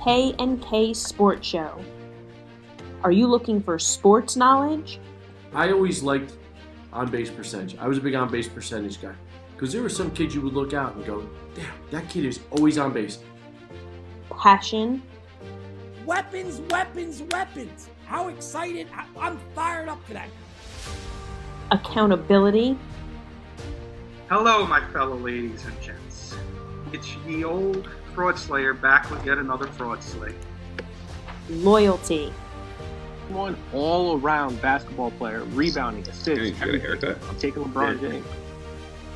K&K Sports Show. Are you looking for sports knowledge? I always liked on-base percentage. I was a big on-base percentage guy. Because there were some kids you would look out and go, damn, that kid is always on base. Passion. Weapons, weapons, weapons. How excited. I'm fired up for that. Accountability. Hello, my fellow ladies and gents. It's the old fraud slayer back with yet another fraud slay. Loyalty. One all-around basketball player, rebounding, assists. You got a haircut? I'm taking LeBron James.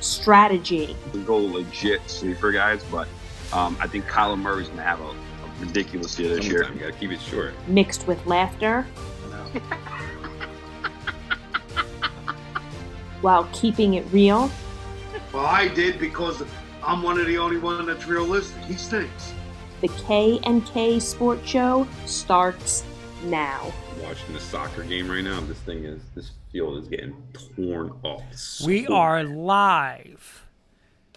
Strategy. We go legit sleeper guys, but I think Kyler Murray's gonna have a ridiculous year this year. You gotta keep it short. Mixed with laughter. While keeping it real. Well, I did because I'm one of the only one that's realistic. He stinks. The K&K Sports Show starts now. I'm watching the soccer game right now. This field is getting torn up. We are live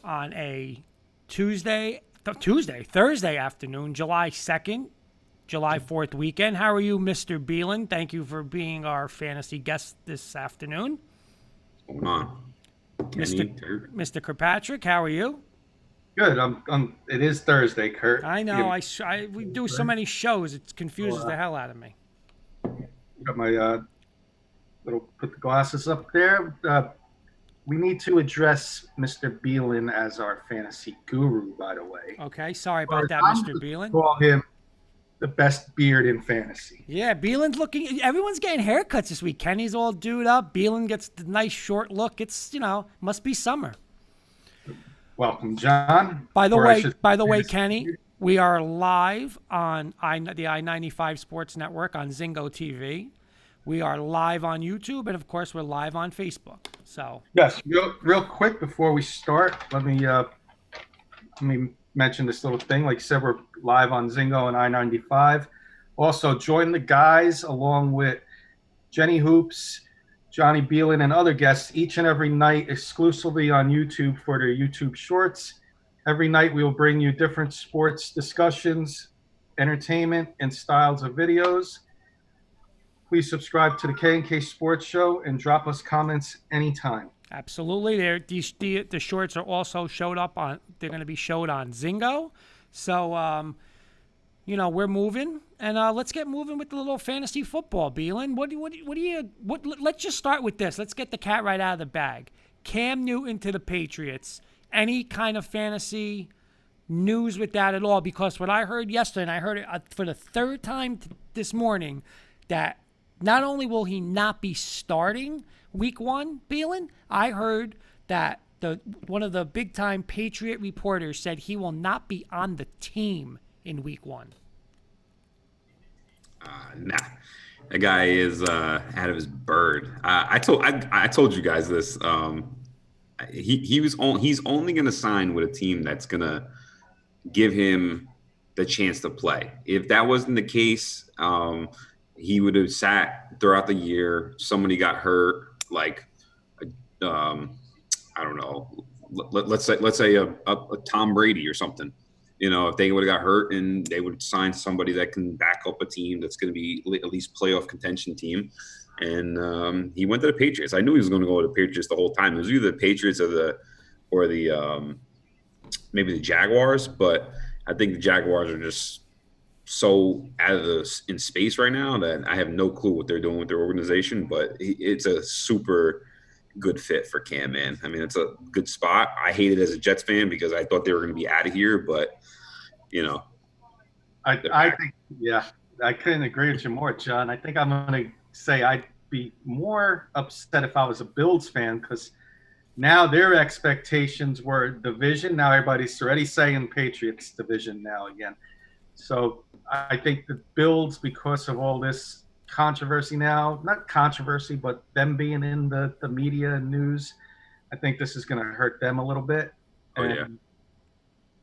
on a Thursday afternoon, July 2nd, July 4th weekend. How are you, Mr. Bielen? Thank you for being our fantasy guest this afternoon. What's going on? Mr. Kirkpatrick, how are you? Good. It is Thursday, Kurt. I know. We do so many shows. It confuses the hell out of me. Got my put the glasses up there. We need to address Mr. Bielen as our fantasy guru, by the way. Okay, sorry about that, Mr. Bielen. Call him the best beard in fantasy. Yeah, Bielen's looking. Everyone's getting haircuts this week. Kenny's all dude up. Bielen gets the nice short look. It's must be summer. Welcome, John. By the way, Kenny, we are live on the I-95 Sports Network on Zingo TV. We are live on YouTube, and of course, we're live on Facebook. So yes, real quick before we start, let me mention this little thing. Like I said, we're live on Zingo and I-95. Also, join the guys along with Jenny Hoops, Johnny Bielen, and other guests each and every night exclusively on YouTube for their YouTube shorts. Every night we will bring you different sports discussions, entertainment, and styles of videos. Please subscribe to the K&K Sports Show and drop us comments anytime. Absolutely. The shorts are also they're going to be showed on Zingo. So, we're moving, and let's get moving with the little fantasy football, Bielen. Let's just start with this. Let's get the cat right out of the bag. Cam Newton to the Patriots. Any kind of fantasy news with that at all? Because what I heard yesterday, and I heard it for the third time this morning, that not only will he not be starting week one, Bielen, I heard that one of the big-time Patriot reporters said he will not be on the team in week one. Nah, that guy is out of his bird. I told you guys this. He's only going to sign with a team that's going to give him the chance to play. If that wasn't the case, he would have sat throughout the year. Somebody got hurt, like I don't know. Let's say a Tom Brady or something. If they would have got hurt and they would sign somebody that can back up a team that's going to be at least playoff contention team. And he went to the Patriots. I knew he was going to go to the Patriots the whole time. It was either the Patriots or maybe the Jaguars. But I think the Jaguars are just so in space right now that I have no clue what they're doing with their organization. But it's a super good fit for Cam, man. I mean, it's a good spot. I hate it as a Jets fan because I thought they were going to be out of here, but I think, yeah, I couldn't agree with you more, John. I think I'm going to say I'd be more upset if I was a Bills fan because now their expectations were division. Now everybody's already saying Patriots division now again. So I think the Bills, because of all this controversy now, not controversy, but them being in the media and news, I think this is going to hurt them a little bit. Yeah.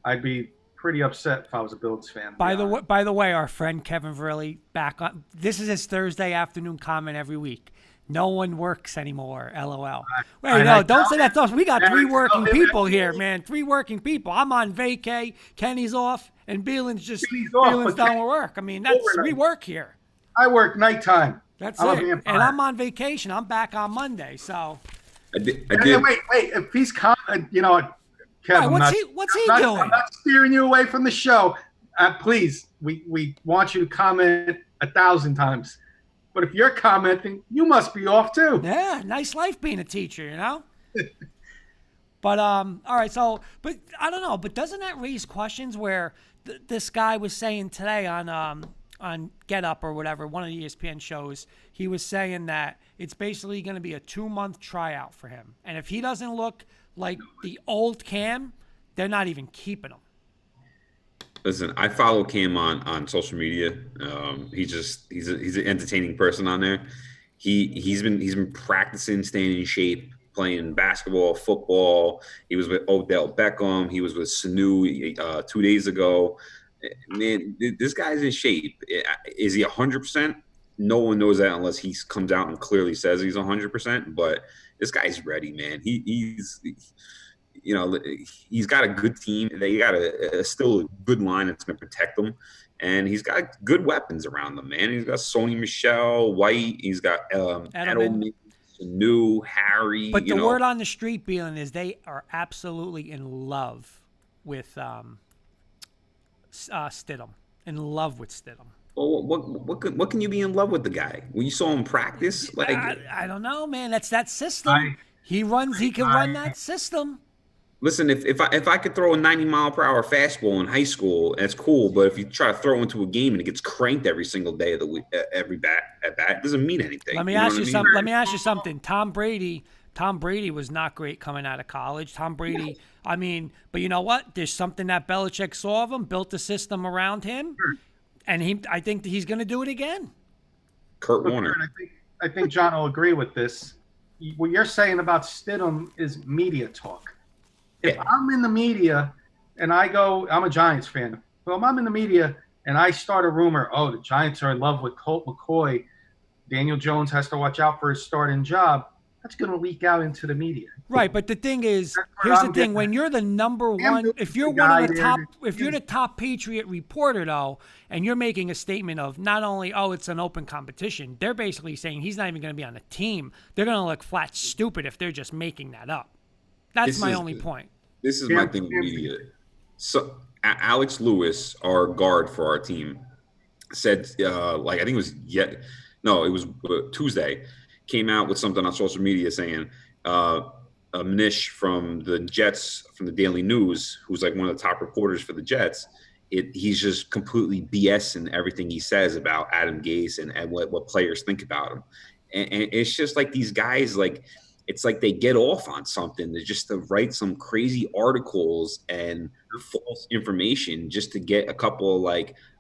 I'd be pretty upset if I was a Bills fan. By the way, our friend Kevin Verley back on. This is his Thursday afternoon comment every week. No one works anymore. LOL. Wait, I no, know. don't say that to us. We got I 3 know. working people here, man. 3 working people. I'm on vacay. Kenny's off, and Bielen's Kenny's off, but done Kenny- with work. I mean, we overnight. work here. I work nighttime. That's I'm a it. vampire. And I'm on vacation. I'm back on Monday. So, I did. Wait. If he's you know what, Kevin, what's I'm he not, doing? I'm not steering you away from the show. Please, we want you to comment 1,000 times. But if you're commenting, you must be off too. Yeah, nice life being a teacher, you know? But all right, so but I don't know, but doesn't that raise questions where this guy was saying today on Get Up or whatever, one of the ESPN shows, he was saying that it's basically going to be a 2-month tryout for him. And if he doesn't look like the old Cam, they're not even keeping him. Listen, I follow Cam on social media. He's an entertaining person on there. He's been practicing, staying in shape, playing basketball, football. He was with Odell Beckham. He was with Sanu 2 days ago. Man, this guy's in shape. Is he 100%? No one knows that unless he comes out and clearly says he's 100%. But this guy's ready, man. He's got a good team. They got still a good line that's going to protect them. And he's got good weapons around them, man. He's got Sony Michel, White. He's got Edelman, Sanu, Harry. But the word on the street, Bielen, is they are absolutely in love with Stidham. In love with Stidham. Well, what can you be in love with the guy? When you saw him practice? Like I don't know, man. That's that system. He can run that system. Listen, if I could throw a 90-mile-per-hour fastball in high school, that's cool. But if you try to throw into a game and it gets cranked every single day of the week, every bat, it doesn't mean anything. Let me ask you something. Tom Brady was not great coming out of college. Tom Brady, I mean, but you know what? There's something that Belichick saw of him, built a system around him, and I think that he's going to do it again. Kurt Warner. I think John will agree with this. What you're saying about Stidham is media talk. If I'm in the media and I'm a Giants fan. Well, if I'm in the media and I start a rumor, the Giants are in love with Colt McCoy, Daniel Jones has to watch out for his starting job, that's going to leak out into the media. Right, but the thing is, here's the thing: when you're the number one, if you're the top Patriot reporter though, and you're making a statement of not only it's an open competition, they're basically saying he's not even going to be on the team. They're going to look flat stupid if they're just making that up. That's my only point. This is my thing with media. So Alex Lewis, our guard for our team, said I think it was Tuesday, came out with something on social media saying Manish from the Jets, from the Daily News, who's like one of the top reporters for the Jets, he's just completely BSing everything he says about Adam Gase and what players think about him. And it's just like these guys, like, it's like they get off on something. They're just to write some crazy articles and false information just to get a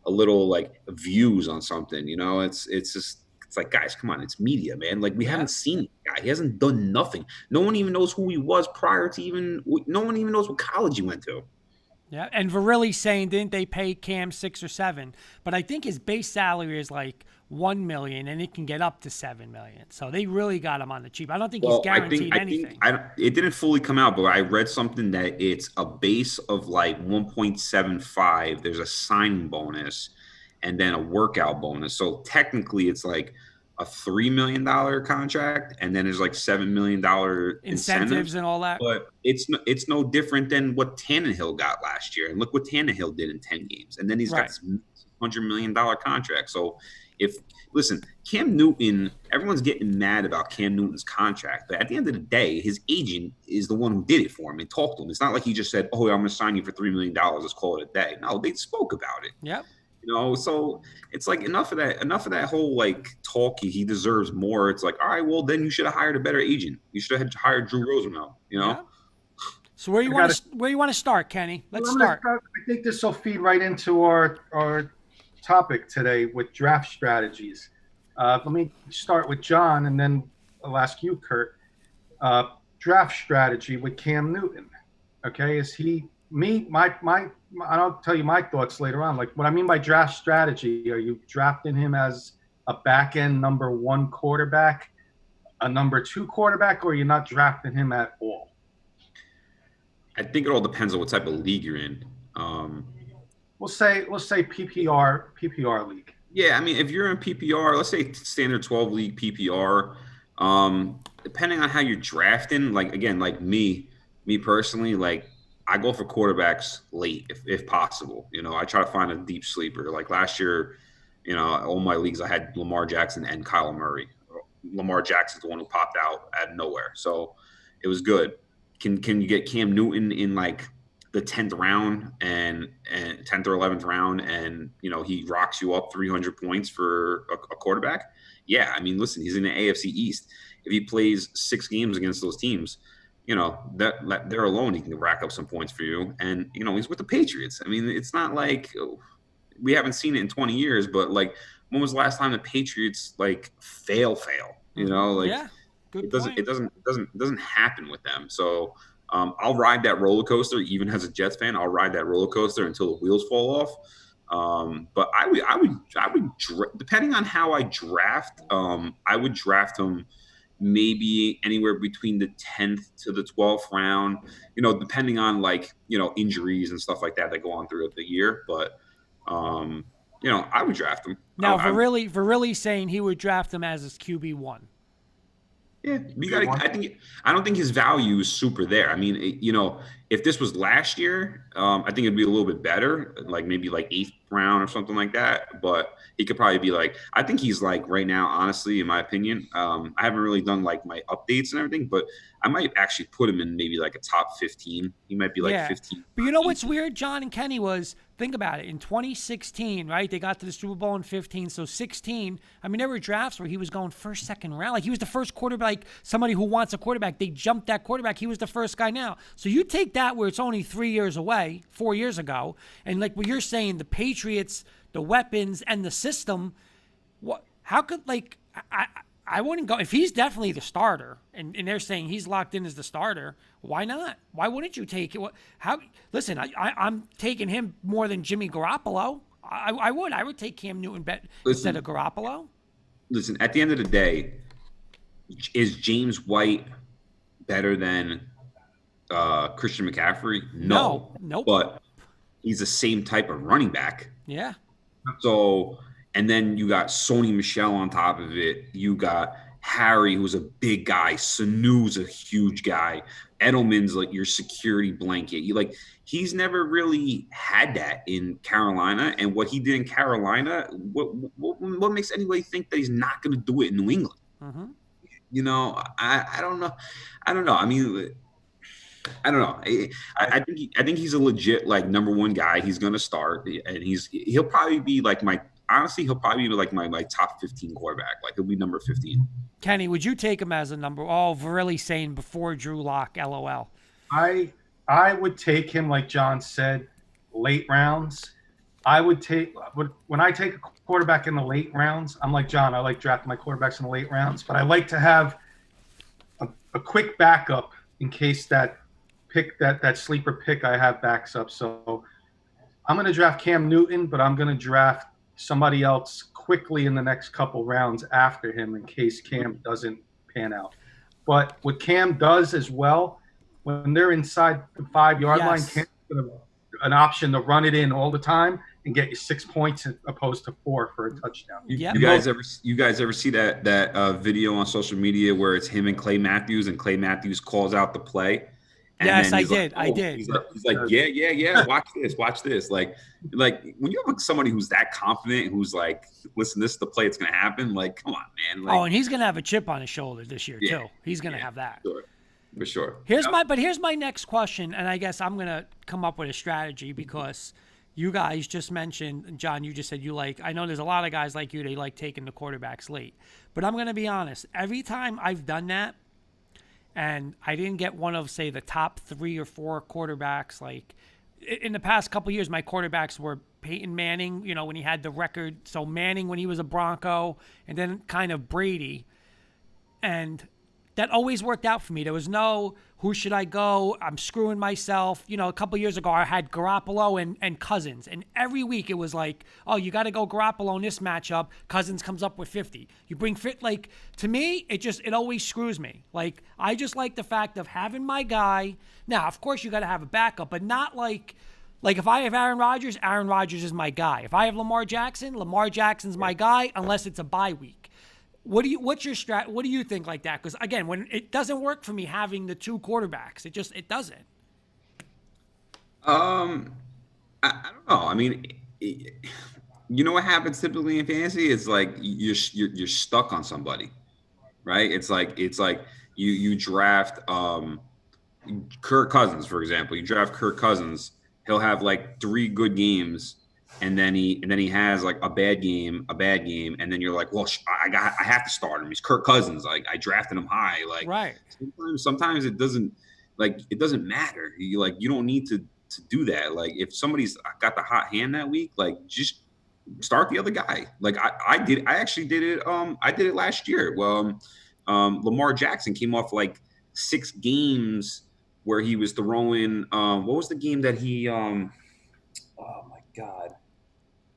little views on something. You know, it's like, guys, come on, it's media, man. Like, we haven't seen the guy. He hasn't done nothing. No one even knows who he was prior to no one even knows what college he went to. Yeah, and Verrilli's saying, didn't they pay Cam 6 or 7? But I think his base salary is like $1 million, and it can get up to $7 million. So they really got him on the cheap. I don't think he's guaranteed anything. It didn't fully come out, but I read something that it's a base of like 1.75. There's a signing bonus, and then a workout bonus. So technically, it's like a $3 million contract, and then there's like $7 million incentives and all that. But it's no different than what Tannehill got last year. And look what Tannehill did in 10 games. And then he's got this $100 million contract. So Cam Newton, everyone's getting mad about Cam Newton's contract. But at the end of the day, his agent is the one who did it for him and talked to him. It's not like he just said, I'm going to sign you for $3 million. Let's call it a day. No, they spoke about it. Yep. You know, so it's like enough of that whole like talk. He deserves more. It's like, all right, well, then you should have hired a better agent. You should have hired Drew Rosenfeld. You know. Yeah. So where you want to start, Kenny? Let's start. I think this will feed right into our topic today with draft strategies. Let me start with John, and then I'll ask you, Kurt. Draft strategy with Cam Newton. Okay, is he I'll tell you my thoughts later on. Like, what I mean by draft strategy, are you drafting him as a back-end number 1 quarterback a number 2 quarterback, or you're not drafting him at all? I think it all depends on what type of league you're in. We'll say PPR league. Yeah, I mean, if you're in PPR, let's say standard 12 league PPR, depending on how you're drafting, like again, like me personally, like I go for quarterbacks late if possible. I try to find a deep sleeper. Like last year, all my leagues I had Lamar Jackson and Kyler Murray. Lamar Jackson's the one who popped out of nowhere, so it was good. Can you get Cam Newton in like the 10th round and 10th or 11th round, and he rocks you up 300 points for a quarterback? Yeah, I mean, listen, he's in the AFC East. If he plays 6 games against those teams, that there alone he can rack up some points for you. And he's with the Patriots. I mean, it's not like we haven't seen it in 20 years, but like, when was the last time the Patriots like fail? Like Yeah, good it doesn't point. it doesn't happen with them. So I'll ride that roller coaster. Even as a Jets fan, I'll ride that roller coaster until the wheels fall off. But I would depending on how I draft, I would draft him maybe anywhere between the 10th to the 12th round, depending on like, injuries and stuff like that go on throughout the year. But, I would draft him. Now, Verrilli saying he would draft him as his QB1. Yeah, I don't think his value is super there. I mean, if this was last year, I think it'd be a little bit better, like maybe like 8th round or something like that. But he could probably be like, I think he's like right now, honestly, in my opinion. I haven't really done like my updates and everything, but I might actually put him in maybe like a top 15. He might be like 15. But you know what's weird, John and Kenny, was think about it. In 2016, right? They got to the Super Bowl in 15. So 16, I mean, there were drafts where he was going first, second round. Like he was the first quarterback, like somebody who wants a quarterback. They jumped that quarterback. He was the first guy now. So you take that where it's only 3 years away, 4 years ago. And like what you're saying, the Patriots, the weapons, and the system, how could like, I wouldn't go if he's definitely the starter, and they're saying he's locked in as the starter. Why not? Why wouldn't you take it? Listen, I'm taking him more than Jimmy Garoppolo. I would take Cam Newton instead of Garoppolo. Listen, at the end of the day, is James White better than Christian McCaffrey? No. Nope. But he's the same type of running back. Yeah. So, and then you got Sony Michel on top of it. You got Harry, who's a big guy. Sanu's a huge guy. Edelman's like your security blanket. He's never really had that in Carolina. And what he did in Carolina, what makes anybody think that he's not going to do it in New England? Mm-hmm. I don't know. I don't know. I mean, I don't know. I think he's a legit like number 1 guy. He's going to start, and he'll probably be like he'll probably be like my top 15 quarterback. Like he'll be number 15. Kenny, would you take him as a number? Oh, Verrilli saying before Drew Lock, LOL. I would take him, like John said, late rounds. When I take a quarterback in the late rounds, I'm like John. I like drafting my quarterbacks in the late rounds, but I like to have a quick backup in case that sleeper pick I have backs up. So I'm going to draft Cam Newton, but I'm going to draft somebody else quickly in the next couple rounds after him in case Cam doesn't pan out. But what Cam does as well, when they're inside the 5-yard line, Cam's an option to run it in all the time and get you 6 points opposed to 4 for a touchdown. You guys ever see that video on social media where it's him and Clay Matthews, and Clay Matthews calls out the play? And yes, I did. I did. He's like, yeah. Watch this. Like when you have somebody who's that confident, who's like, listen, this is the play that's gonna happen. Like, come on, man. Like, and he's gonna have a chip on his shoulder this year too. He's gonna have that. Sure. For sure. Here's my next question, and I guess I'm gonna come up with a strategy because you guys just mentioned, John, you just said I know there's a lot of guys like you, they like taking the quarterbacks late. But I'm gonna be honest, every time I've done that, and I didn't get one of, say, the top 3 or 4 quarterbacks. Like in the past couple of years, my quarterbacks were Peyton Manning, when he had the record. So Manning when he was a Bronco, and then kind of Brady. And that always worked out for me. There was no, who should I go? I'm screwing myself. You know, a couple years ago, I had Garoppolo and Cousins. And every week it was like, oh, you got to go Garoppolo in this matchup. Cousins comes up with 50. You bring fit. Like, to me, it always screws me. Like, I just like the fact of having my guy. Now, of course, you got to have a backup, but not like if I have Aaron Rodgers is my guy. If I have Lamar Jackson's my guy, unless it's a bye week. What do you think like that? Because again, when it doesn't work for me having the two quarterbacks, it doesn't. I don't know. I mean, you know what happens typically in fantasy? It's like you're stuck on somebody, right? It's like you draft Kirk Cousins, for example. You draft Kirk Cousins, he'll have like 3 good games. And then he has like a bad game, and then you're like, well, I have to start him. He's Kirk Cousins. Like, I drafted him high. Like, right. Sometimes it doesn't matter. You don't need to do that. Like, if somebody's got the hot hand that week, like, just start the other guy. Like I actually did it. I did it last year. Well, Lamar Jackson came off like 6 games where he was throwing. What was the game that he? Oh my God.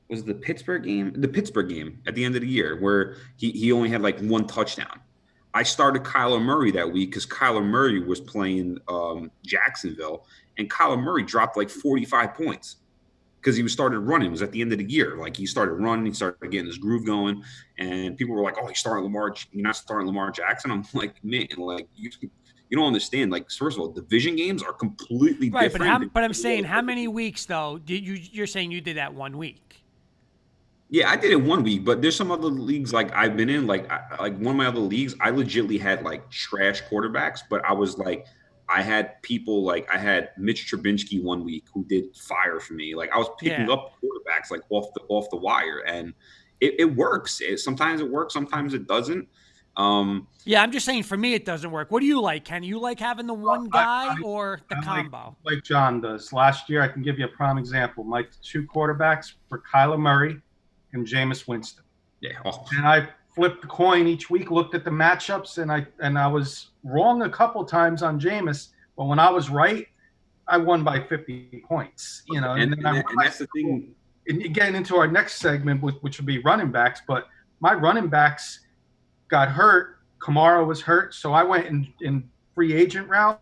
Was it the Pittsburgh game? The Pittsburgh game at the end of the year where he only had like 1 touchdown. I started Kyler Murray that week because Kyler Murray was playing Jacksonville, and Kyler Murray dropped like 45 points because he started running. It was at the end of the year. Like, he started running, he started getting his groove going, and people were like, "Oh, you're not starting Lamar Jackson." I'm like, man, like you don't understand. Like, first of all, division games are completely different. But I'm saying, how many weeks though did you're saying you did that 1 week? Yeah, I did it 1 week, but there's some other leagues like I've been in, like one of my other leagues, I legitimately had like trash quarterbacks, but I was like, I had people like I had Mitch Trubinsky 1 week who did fire for me. Like, I was picking up quarterbacks like off the wire, and it works. Sometimes it works, sometimes it doesn't. Yeah, I'm just saying, for me, it doesn't work. What do you like, Ken? You like having the one guy or the combo? Like John does. Last year, I can give you a prime example. My 2 quarterbacks were Kyler Murray and Jameis Winston. Yeah. Oh. And I flipped the coin each week, looked at the matchups, and I was wrong a couple times on Jameis, but when I was right, I won by 50 points. You know, and that's the thing. And getting into our next segment, which would be running backs, but my running backs got hurt. Kamara was hurt, so I went in free agent route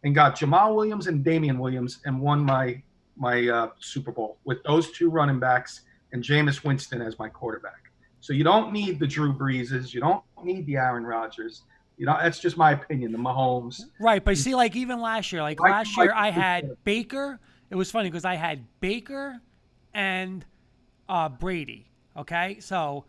and got Jamal Williams and Damian Williams and won my Super Bowl with those 2 running backs and Jameis Winston as my quarterback. So you don't need the Drew Breeses. You don't need the Aaron Rodgers. You know, that's just my opinion, the Mahomes. Right, but see, like even last year, I had Baker. It was funny because I had Baker and Brady, okay? So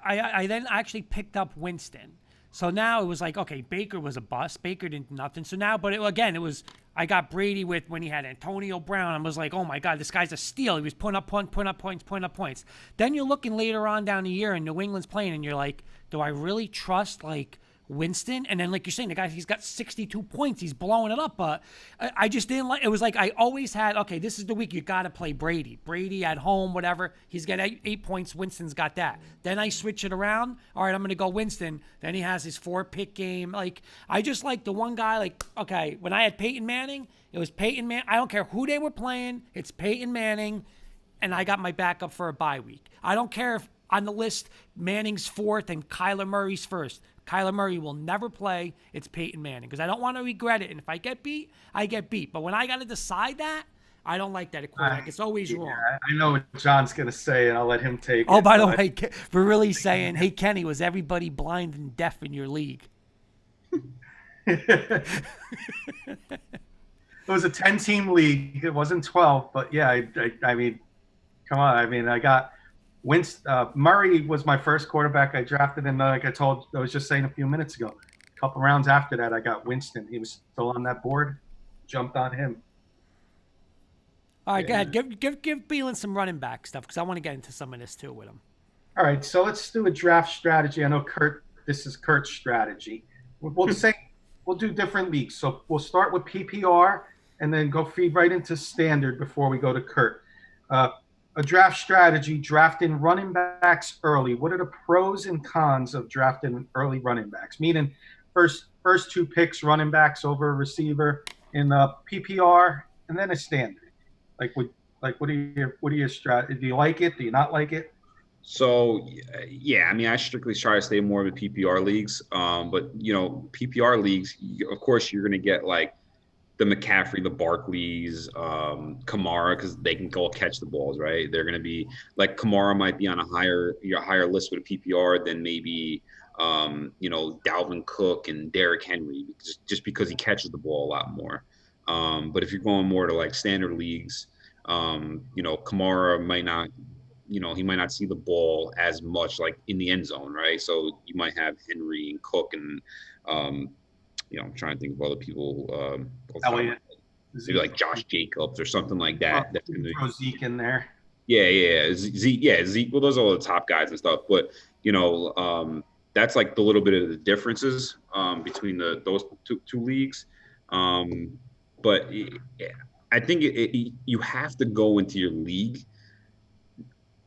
I then actually picked up Winston. So now it was like, okay, Baker was a bust. Baker didn't do nothing. So now, but it was I got Brady with when he had Antonio Brown. I was like, oh my God, this guy's a steal. He was putting up points. Then you're looking later on down the year and New England's playing, and you're like, do I really trust like Winston? And then, like you're saying, the guy, he's got 62 points. He's blowing it up. But I just didn't like. It was like I always had, okay, this is the week you got to play Brady. Brady at home, whatever. He's got 8 points. Winston's got that. Then I switch it around. All right, I'm going to go Winston. Then he has his 4-pick game. Like, I just like the one guy. Like, okay, when I had Peyton Manning, it was Peyton Manning. I don't care who they were playing. It's Peyton Manning, and I got my backup for a bye week. I don't care if on the list Manning's 4th and Kyler Murray's 1st. Kyler Murray will never play. It's Peyton Manning because I don't want to regret it. And if I get beat, I get beat. But when I got to decide that, I don't like that at quarterback. It's always wrong. I know what John's going to say, and I'll let him take it. Oh, by the way, we're really saying, hey, Kenny, was everybody blind and deaf in your league? It was a 10-team league. It wasn't 12. But, yeah, I mean, come on. I mean, I got Murray was my first quarterback I drafted, and like I was just saying a few minutes ago, a couple rounds after that, I got Winston. He was still on that board. Jumped on him. All right, go ahead. Give Bielen some running back stuff because I want to get into some of this too with him. All right, so let's do a draft strategy. I know this is Kurt's strategy. We'll do different leagues. So we'll start with PPR and then go feed right into standard before we go to Kurt. A draft strategy, drafting running backs early. What are the pros and cons of drafting early running backs? Meaning, first two picks, running backs over a receiver in the PPR, and then a standard. What are your strategy? Do you like it? Do you not like it? So yeah, I mean, I strictly try to stay more in the PPR leagues. But PPR leagues, of course, you're going to get like the McCaffrey, the Barkleys, Kamara, because they can go catch the balls, right? They're going to be like Kamara might be on a higher list with a PPR than maybe Dalvin Cook and Derrick Henry, just because he catches the ball a lot more. But if you're going more to like standard leagues, Kamara might not. He might not see the ball as much like in the end zone, right? So you might have Henry and Cook and I'm trying to think of other people. Elliott, maybe like Josh Jacobs or something like that. That's gonna throw Zeke in there. Yeah. Zeke. Well, those are all the top guys and stuff. But that's like the little bit of the differences between those two leagues. But I think you have to go into your league.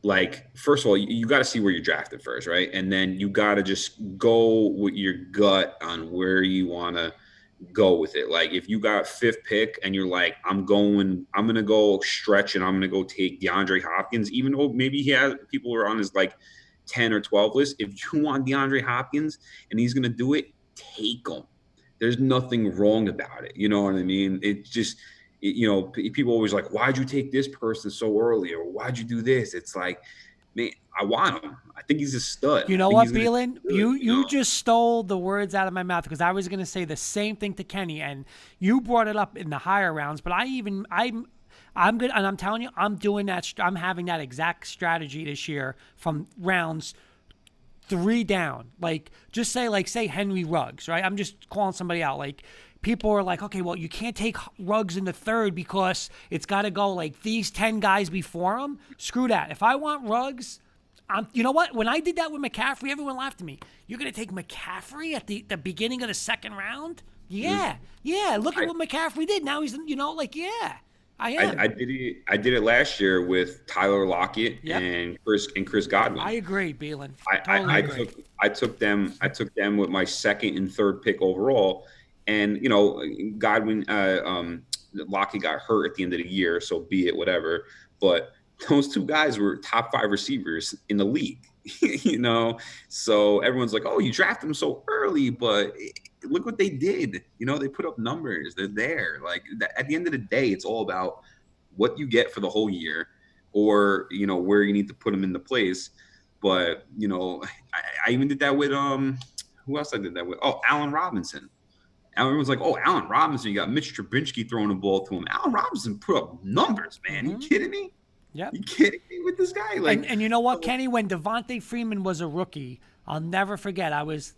Like, first of all, you got to see where you're drafted first, right? And then you got to just go with your gut on where you want to go with it. Like, if you got 5th pick and you're like, I'm going to go stretch and I'm going to go take DeAndre Hopkins, even though maybe he has people who are on his like 10 or 12 list. If you want DeAndre Hopkins and he's going to do it, take him. There's nothing wrong about it. You know what I mean? It's just – people always like, why'd you take this person so early? Or why'd you do this? It's like, man, I want him. I think he's a stud. You know what, Bielen? You just stole the words out of my mouth, because I was going to say the same thing to Kenny, and you brought it up in the higher rounds, but I'm good. And I'm telling you, I'm doing that. I'm having that exact strategy this year from rounds 3 down. Like, just say Henry Ruggs, right? I'm just calling somebody out. Like, people are like, okay, well, you can't take Ruggs in the 3rd because it's got to go like these 10 guys before him. Screw that. If I want Ruggs, you know what? When I did that with McCaffrey, everyone laughed at me. You're going to take McCaffrey at the beginning of the 2nd round? Yeah. Look at what McCaffrey did. Now he's, I am. I did it last year with Tyler Lockett and Chris Godwin. I agree, Bielen. I took them with my 2nd and 3rd pick overall. And, Godwin, Lockett got hurt at the end of the year, so be it, whatever. But those 2 guys were top 5 receivers in the league, So everyone's like, oh, you drafted them so early, but look what they did. They put up numbers. They're there. Like, at the end of the day, it's all about what you get for the whole year or, where you need to put them into place. But, I even did that with who else I did that with? Oh, Allen Robinson. Everyone's like, oh, Allen Robinson, you got Mitch Trubisky throwing the ball to him. Allen Robinson put up numbers, man. Mm-hmm. You kidding me? Yeah. You kidding me with this guy? Like, and you know what, Kenny? When Devontae Freeman was a rookie, I'll never forget. I was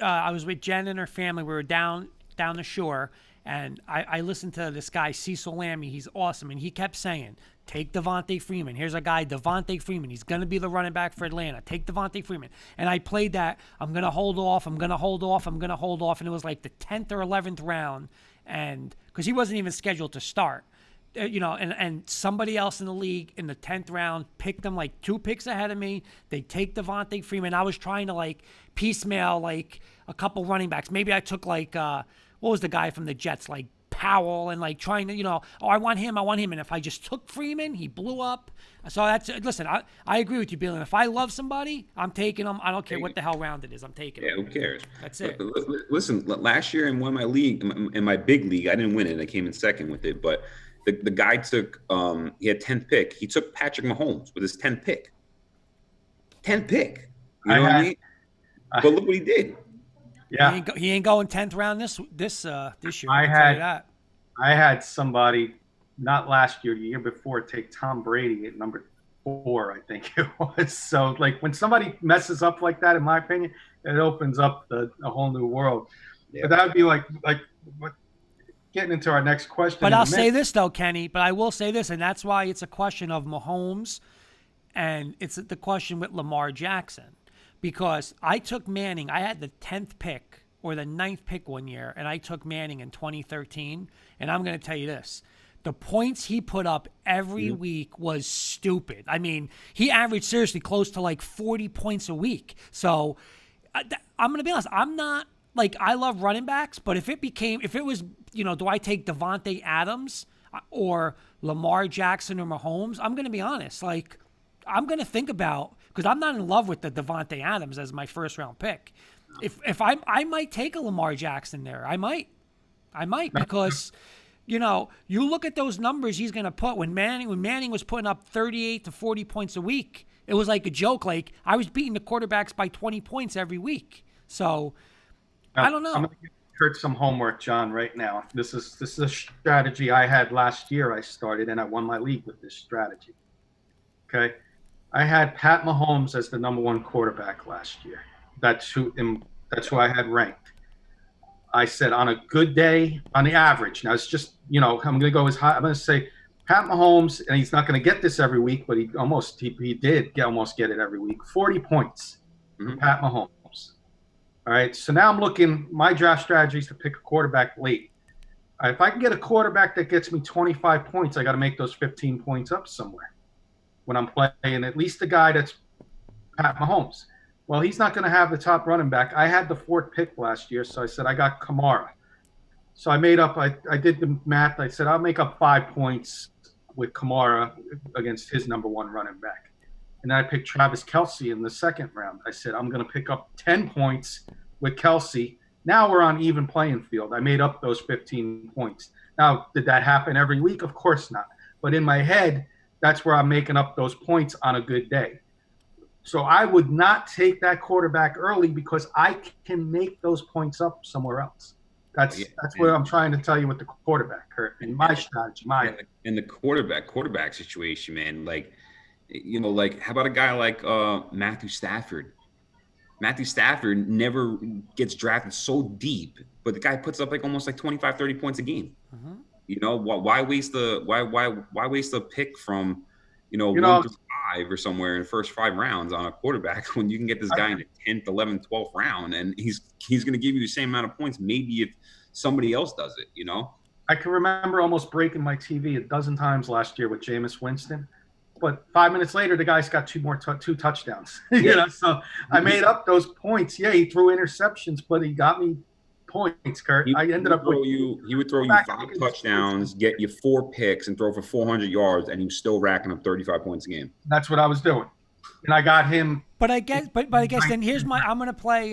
with Jen and her family. We were down the shore, and I listened to this guy, Cecil Lammey. He's awesome, and he kept saying, take Devontae Freeman. Here's a guy, Devontae Freeman. He's going to be the running back for Atlanta. Take Devontae Freeman. And I played that. I'm going to hold off. And it was like the 10th or 11th round. And because he wasn't even scheduled to start, and somebody else in the league in the 10th round picked them like 2 picks ahead of me. They take Devontae Freeman. I was trying to like piecemeal like a couple running backs. Maybe I took like, what was the guy from the Jets? Like Powell, and like trying to, I want him. And if I just took Freeman, he blew up. So listen, I agree with you, Bielen. If I love somebody, I'm taking them. I don't care what the hell round it is. I'm taking them. Yeah, who cares? That's it. Listen, last year in one of my league, in my big league, I didn't win it. I came in 2nd with it. But the guy took, he had 10th pick. He took Patrick Mahomes with his 10th pick. 10th pick. You know what I mean? But look what he did. Yeah, he ain't going 10th round this year. I had somebody not last year, the year before, take Tom Brady at number 4, I think it was. So, like, when somebody messes up like that, in my opinion, it opens up a whole new world. Yeah. But that would be like what, getting into our next question. But I'll say this though, Kenny. But I will say this, and that's why it's a question of Mahomes, and it's the question with Lamar Jackson. Because I took Manning. I had the 10th pick or the 9th pick one year, and I took Manning in 2013. And I'm going to tell you this. The points he put up every week was stupid. I mean, he averaged seriously close to like 40 points a week. So I'm going to be honest. I'm not like I love running backs, but if it was, do I take Devontae Adams or Lamar Jackson or Mahomes? I'm going to be honest. Like, I'm going to think about, because I'm not in love with the Devontae Adams as my first round pick. If I might take a Lamar Jackson there. I might because, you look at those numbers he's going to put when Manning was putting up 38 to 40 points a week. It was like a joke. Like, I was beating the quarterbacks by 20 points every week. So, I don't know. I'm going to give Kurt some homework, John, right now. This is a strategy I had last year. I started, and I won my league with this strategy. Okay? I had Pat Mahomes as the number one quarterback last year. That's who I had ranked. I said on a good day, on the average. Now, it's just, I'm going to go as high. I'm going to say Pat Mahomes, and he's not going to get this every week, but he did almost get it every week. 40 points for Pat Mahomes. All right, so now I'm looking. My draft strategy is to pick a quarterback late. If I can get a quarterback that gets me 25 points, I got to make those 15 points up somewhere when I'm playing at least the guy that's Pat Mahomes. Well, he's not going to have the top running back. I had the fourth pick last year, so I said I got Kamara. So I did the math. I said I'll make up 5 points with Kamara against his number one running back. And then I picked Travis Kelce in the second round. I said, I'm going to pick up 10 points with Kelce. Now we're on even playing field. I made up those 15 points. Now, did that happen every week? Of course not. But in my head, that's where I'm making up those points on a good day. So I would not take that quarterback early because I can make those points up somewhere else. That's what I'm trying to tell you with the quarterback, Kurt. In my strategy, in the quarterback situation, man, like – how about a guy like Matthew Stafford? Matthew Stafford never gets drafted so deep, but the guy puts up almost 25, 30 points a game. Why waste the pick from, 1 through 5 or somewhere in the first 5 rounds on a quarterback when you can get this guy in the 10th, 11th, 12th round, and he's going to give you the same amount of points maybe if somebody else does it, I can remember almost breaking my TV a dozen times last year with Jameis Winston. But 5 minutes later, the guy's got two touchdowns. So I made up those points. Yeah, he threw interceptions, but he got me points, Kurt. He would throw you 5 touchdowns, get you 4 picks, and throw for 400 yards, and he was still racking up 35 points a game. That's what I was doing, and I got him. But I guess then here's I'm going to play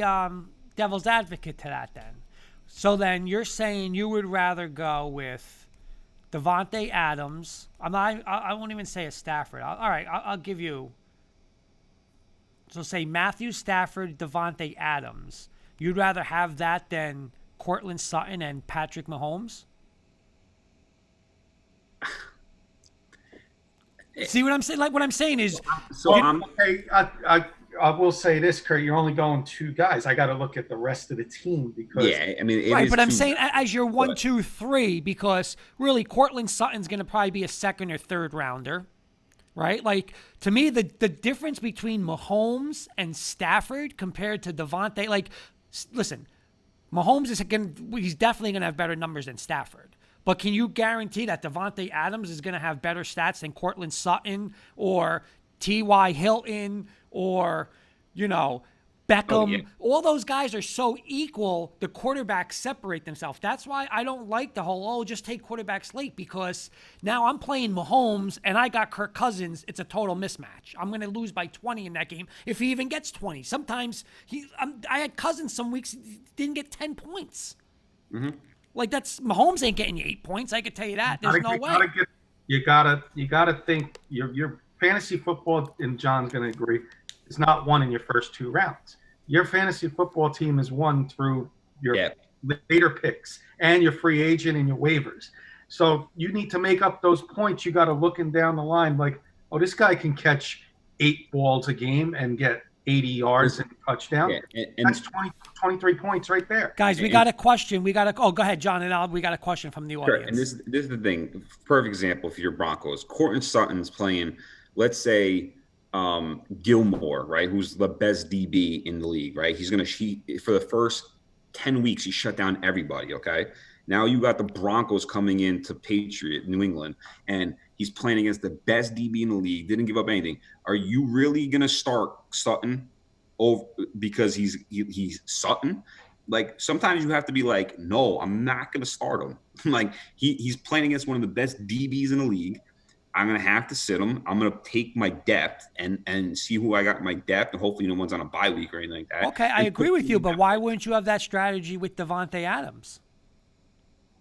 devil's advocate to that. Then, so then you're saying you would rather go with Devontae Adams. I won't even say a Stafford. I'll give you. So say Matthew Stafford, Devontae Adams. You'd rather have that than Courtland Sutton and Patrick Mahomes? See what I'm saying? Like what I'm saying is. I will say this, Kurt. You're only going 2 guys. I got to look at the rest of the team because. Yeah, I mean, right. But I'm saying as your 1, 2, 3, because really Courtland Sutton's going to probably be a second or third rounder, right? Like to me, the difference between Mahomes and Stafford compared to Devontae, like, listen, Mahomes he's definitely going to have better numbers than Stafford. But can you guarantee that Devontae Adams is going to have better stats than Courtland Sutton or T.Y. Hilton or, Beckham? Oh, yeah. All those guys are so equal, the quarterbacks separate themselves. That's why I don't like the whole, just take quarterbacks late, because now I'm playing Mahomes and I got Kirk Cousins. It's a total mismatch. I'm going to lose by 20 in that game if he even gets 20. Sometimes I had Cousins some weeks, he didn't get 10 points. Mm-hmm. Like Mahomes ain't getting you 8 points. I could tell you that. There's no way. You gotta think your fantasy football, and John's gonna agree, is not won in your first 2 rounds. Your fantasy football team is won through your later picks and your free agent and your waivers. So you need to make up those points. You got to looking down the line like, oh, this guy can catch 8 balls a game and get 80 yards and a touchdown. Yeah, and that's 23 points right there. Guys, we got a question. Go ahead, John, and we got a question from the audience. Sure. And this is the thing. Perfect example for your Broncos. Courtland Sutton's playing, let's say, Gilmore, right, who's the best DB in the league, right? He's going to for the first 10 weeks, he shut down everybody, okay? Now you got the Broncos coming into New England, and he's playing against the best DB in the league, didn't give up anything. Are you really going to start Sutton over because he's Sutton? like sometimes you have to be like, no, I'm not going to start him. Like he's playing against one of the best DBs in the league. I'm going to have to sit him. I'm going to take my depth and see who I got in my depth, and hopefully no one's on a bye week or anything like that. Okay, I agree with you, but why wouldn't you have that strategy with Devontae Adams?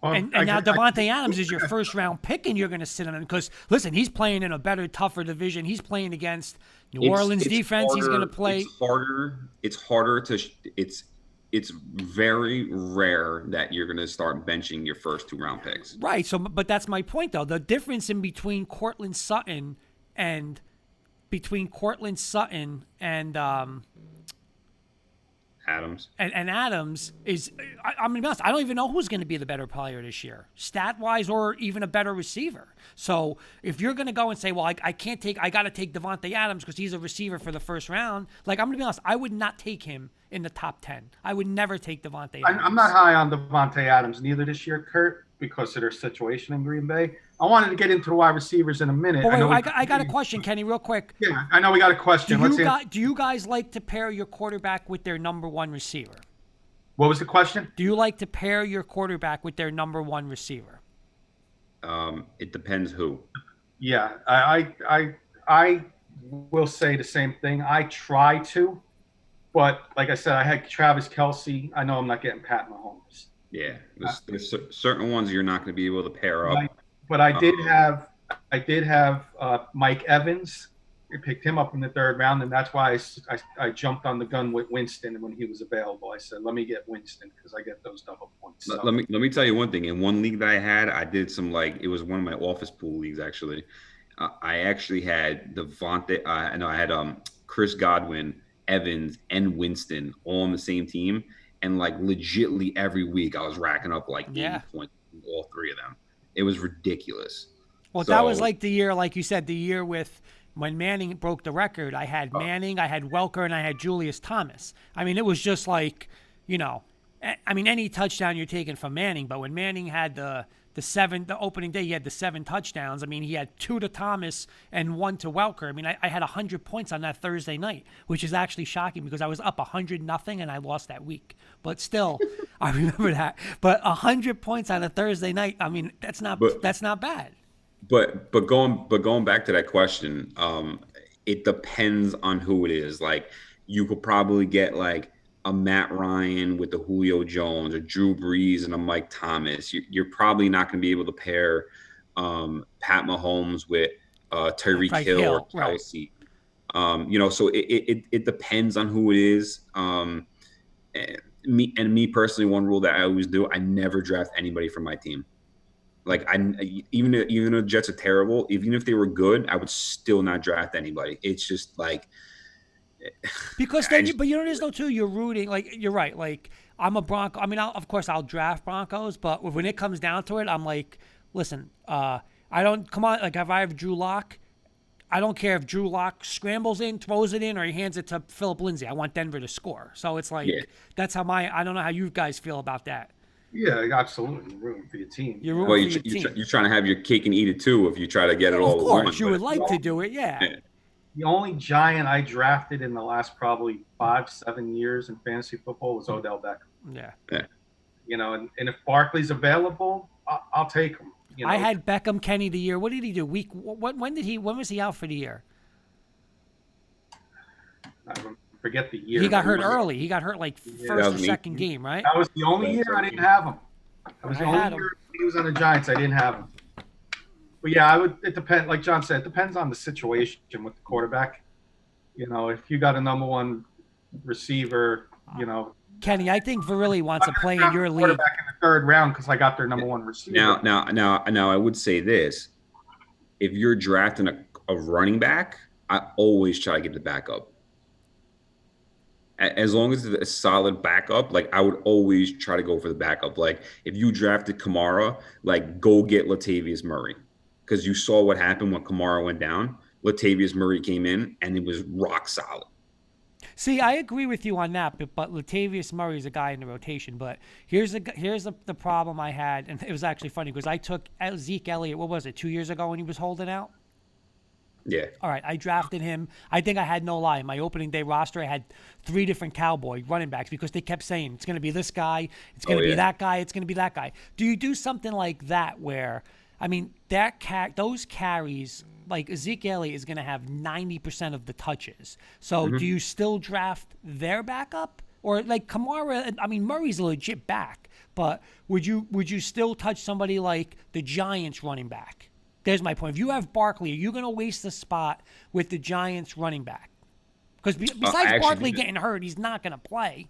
Well, And now Devontae Adams is your first round pick, and you're going to sit on him because listen, he's playing in a better, tougher division. He's playing against New Orleans defense. Harder, he's going to play. It's harder to. It's very rare that you're going to start benching your first 2 round picks. Right. So, but that's my point, though. The difference in between Cortland Sutton and Adams. And Adams is, I'm going to be honest, I don't even know who's going to be the better player this year, stat-wise or even a better receiver. So if you're going to go and say, well, I got to take Devontae Adams because he's a receiver for the first round, like I'm going to be honest, I would not take him in the top 10. I would never take Devontae Adams. I'm not high on Devontae Adams neither this year, Kurt, because of their situation in Green Bay. I wanted to get into the wide receivers in a minute. But wait, I got a question, Kenny, real quick. Yeah, I know we got a question. Do you guys like to pair your quarterback with their number 1 receiver? What was the question? Do you like to pair your quarterback with their number 1 receiver? It depends who. Yeah, I will say the same thing. I try to, but like I said, I had Travis Kelce. I know I'm not getting Pat Mahomes. Yeah, there's certain ones you're not going to be able to pair up. But I did have Mike Evans. I picked him up in the 3rd round, and that's why I jumped on the gun with Winston when he was available. I said, let me get Winston because I get those double points. So. Let me tell you one thing. In one league that I had, I did some it was one of my office pool leagues actually. I actually had I had Chris Godwin, Evans, and Winston all on the same team, and legitly every week I was racking up 80 points from all 3 of them. It was ridiculous. Well, that was like the year, like you said, the year with when Manning broke the record. I had Manning, I had Welker, and I had Julius Thomas. I mean, it was just any touchdown you're taking from Manning, but when Manning had the opening day, he had the 7 touchdowns. I mean, he had 2 to Thomas and 1 to Welker. I mean, I had 100 points on that Thursday night, which is actually shocking because I was up 100-0 and I lost that week. But still, I remember that. But 100 points on a Thursday night, I mean, that's not bad. But going back to that question, it depends on who it is. Like you could probably get a Matt Ryan with the Julio Jones, or Drew Brees and a Mike Thomas. You're probably not going to be able to pair Pat Mahomes with Tyreek Hill or Kelsey. Right. So it depends on who it is. Me personally, one rule that I always do, I never draft anybody from my team. Even though the Jets are terrible, even if they were good, I would still not draft anybody. It's just because then, but you know what it is though too. You're rooting, you're right. I'm a Bronco. I mean, of course I'll draft Broncos, but when it comes down to it, I'm listen, I don't come on. If I have Drew Lock, I don't care if Drew Lock scrambles in, throws it in, or he hands it to Philip Lindsay. I want Denver to score. So it's that's how I don't know how you guys feel about that. Yeah, absolutely. You're rooting for your team. You're trying to have your cake and eat it too if you try to get it all. Of course, you would like to do it, yeah. The only Giant I drafted in the last probably 5-7 years in fantasy football was Odell Beckham. Yeah. And if Barkley's available, I'll take him. I had Beckham Kenny the year. What did he do? When was he out for the year? I forget the year. He got hurt early. He got hurt first or second game, right? That was the only year I didn't have him. That was the only year he was on the Giants. I didn't have him. But yeah, it depends. Like John said, it depends on the situation with the quarterback. If you got a number 1 receiver, Kenny, I think Verrilli wants to play in your league. Quarterback in the 3rd round because I got their number 1 receiver. Now, I would say this: if you're drafting a running back, I always try to get the backup. As long as it's a solid backup, I would always try to go for the backup. If you drafted Kamara, go get Latavius Murray. Because you saw what happened when Kamara went down. Latavius Murray came in, and it was rock solid. See, I agree with you on that, but Latavius Murray is a guy in the rotation. But here's the problem I had, and it was actually funny because I took Zeke Elliott, what was it, 2 years ago when he was holding out? Yeah. All right, I drafted him. I think I had no lie. In my opening day roster, I had 3 different Cowboy running backs because they kept saying it's going to be this guy, it's going to be that guy, it's going to be that guy. Do you do something like that where, I mean, those carries, like Ezekiel is going to have 90% of the touches. So do you still draft their backup? Or like Kamara, I mean, Murray's a legit back, but would you still touch somebody like the Giants running back? There's my point. If you have Barkley, are you going to waste the spot with the Giants running back? Because besides Barkley getting hurt, he's not going to play.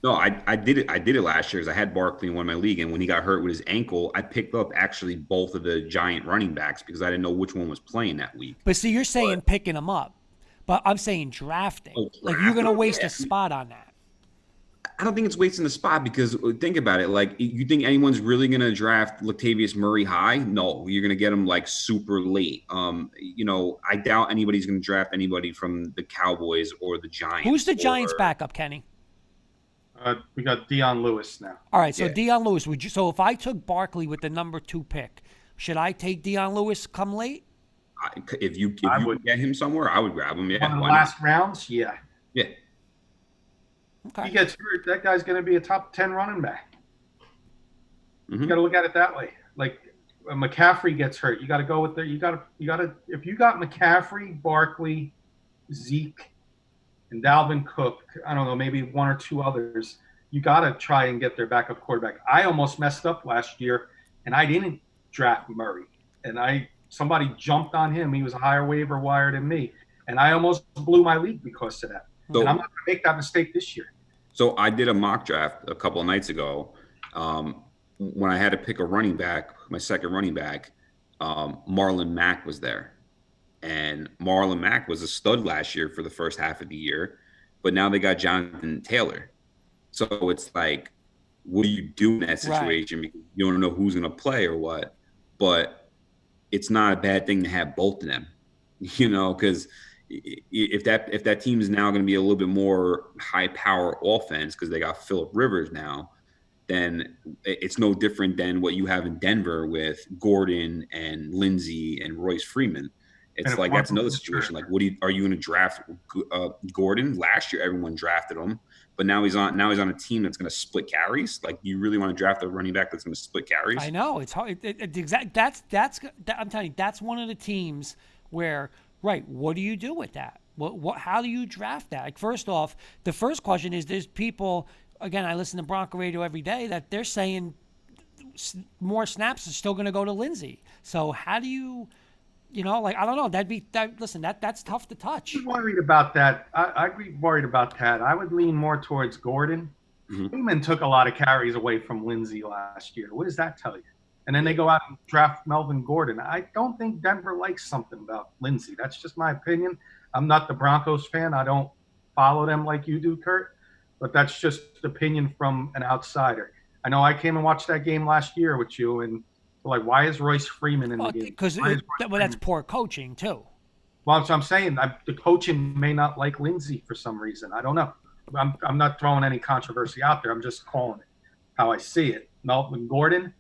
No, I did it. I did it last year. As I had Barkley in one of my league, and when he got hurt with his ankle, I picked up actually both of the Giant running backs because I didn't know which one was playing that week. But see, you're saying picking them up, but I'm saying drafting. Like you're going to waste a spot on that. I don't think it's wasting the spot because think about it. Like, you think anyone's really going to draft Latavius Murray high? No, you're going to get him like super late. I doubt anybody's going to draft anybody from the Cowboys or the Giants. Who's the Giants backup, Kenny? We got Dion Lewis now. All right, so Dion Lewis. So if I took Barkley with the number 2 pick, should I take Dion Lewis come late? If you would get him somewhere, I would grab him. Yeah, one of the last rounds. Yeah. Okay. He gets hurt, that guy's going to be a top 10 running back. Mm-hmm. You got to look at it that way. Like McCaffrey gets hurt, you got to go with you got to. If you got McCaffrey, Barkley, Zeke, and Dalvin Cook, I don't know, maybe 1 or 2 others, you got to try and get their backup quarterback. I almost messed up last year, and I didn't draft Murray, and somebody jumped on him. He was a higher waiver wire than me, and I almost blew my league because of that. So, and I'm not going to make that mistake this year. So I did a mock draft a couple of nights ago. When I had to pick a running back, my second running back, Marlon Mack was there. And Marlon Mack was a stud last year for the first half of the year, but now they got Jonathan Taylor. So it's like, what do you do in that situation? Right. Because you don't know who's going to play or what. But it's not a bad thing to have both of them, because if that team is now going to be a little bit more high power offense because they got Phillip Rivers now, then it's no different than what you have in Denver with Gordon and Lindsey and Royce Freeman. It's like that's another situation. Like, are you going to draft Gordon? Last year, everyone drafted him, but now he's on a team that's going to split carries. Like, you really want to draft a running back that's going to split carries? I know it's hard. I'm telling you, that's one of the teams where. Right. What do you do with that? How do you draft that? Like, first off, the first question is there's people, again, I listen to Bronco Radio every day, that they're saying more snaps are still going to go to Lindsey. So how do you, I don't know. That's tough to touch. I'm worried about that. I'd be worried about that. I would lean more towards Gordon. Mm-hmm. Freeman took a lot of carries away from Lindsey last year. What does that tell you? And then they go out and draft Melvin Gordon. I don't think Denver likes something about Lindsey. That's just my opinion. I'm not the Broncos fan. I don't follow them like you do, Kurt. But that's just opinion from an outsider. I know I came and watched that game last year with you, and like, why is Royce Freeman in the game? Because that's poor coaching too. Well, that's what I'm saying. The coaching may not like Lindsey for some reason. I don't know. I'm not throwing any controversy out there. I'm just calling it how I see it. Melvin Gordon,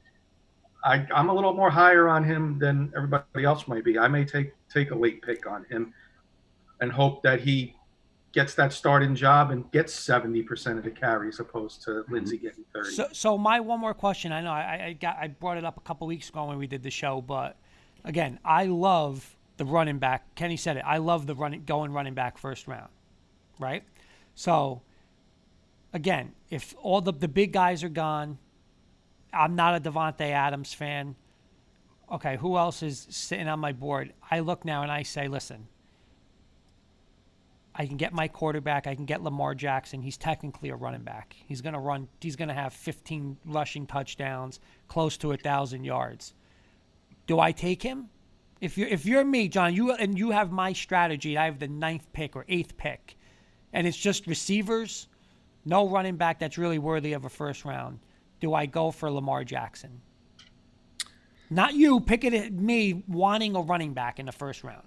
I'm a little more higher on him than everybody else might be. I may take a late pick on him and hope that he gets that starting job and gets 70% of the carries opposed to Lindsey getting 30. So my one more question. I know I brought it up a couple weeks ago when we did the show, but again, I love the running back. Kenny said it. I love the running back first round, right? So again, if all the big guys are gone, I'm not a Devontae Adams fan. Okay, who else is sitting on my board? I look now and I say, listen, I can get my quarterback. I can get Lamar Jackson. He's technically a running back. He's going to run. He's going to have 15 rushing touchdowns, close to 1,000 yards. Do I take him? If you're me, John, you have my strategy. I have the 9th pick or 8th pick, and it's just receivers, no running back that's really worthy of a first round. Do I go for Lamar Jackson? Not you picking it, me wanting a running back in the first round.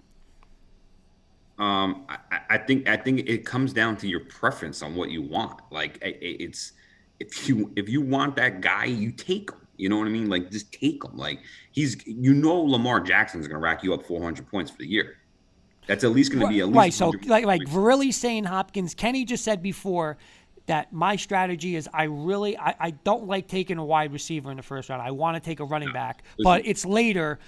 I think it comes down to your preference on what you want. Like, it's if you want that guy, you take him. You know what I mean? Like, just take him. Like, Lamar Jackson's going to rack you up 400 points for the year. That's at least going to be at least right. So 100 like points. Verrilli's saying Hopkins. Kenny just said before that my strategy is I don't like taking a wide receiver in the first round. I want to take a running back, but it's later.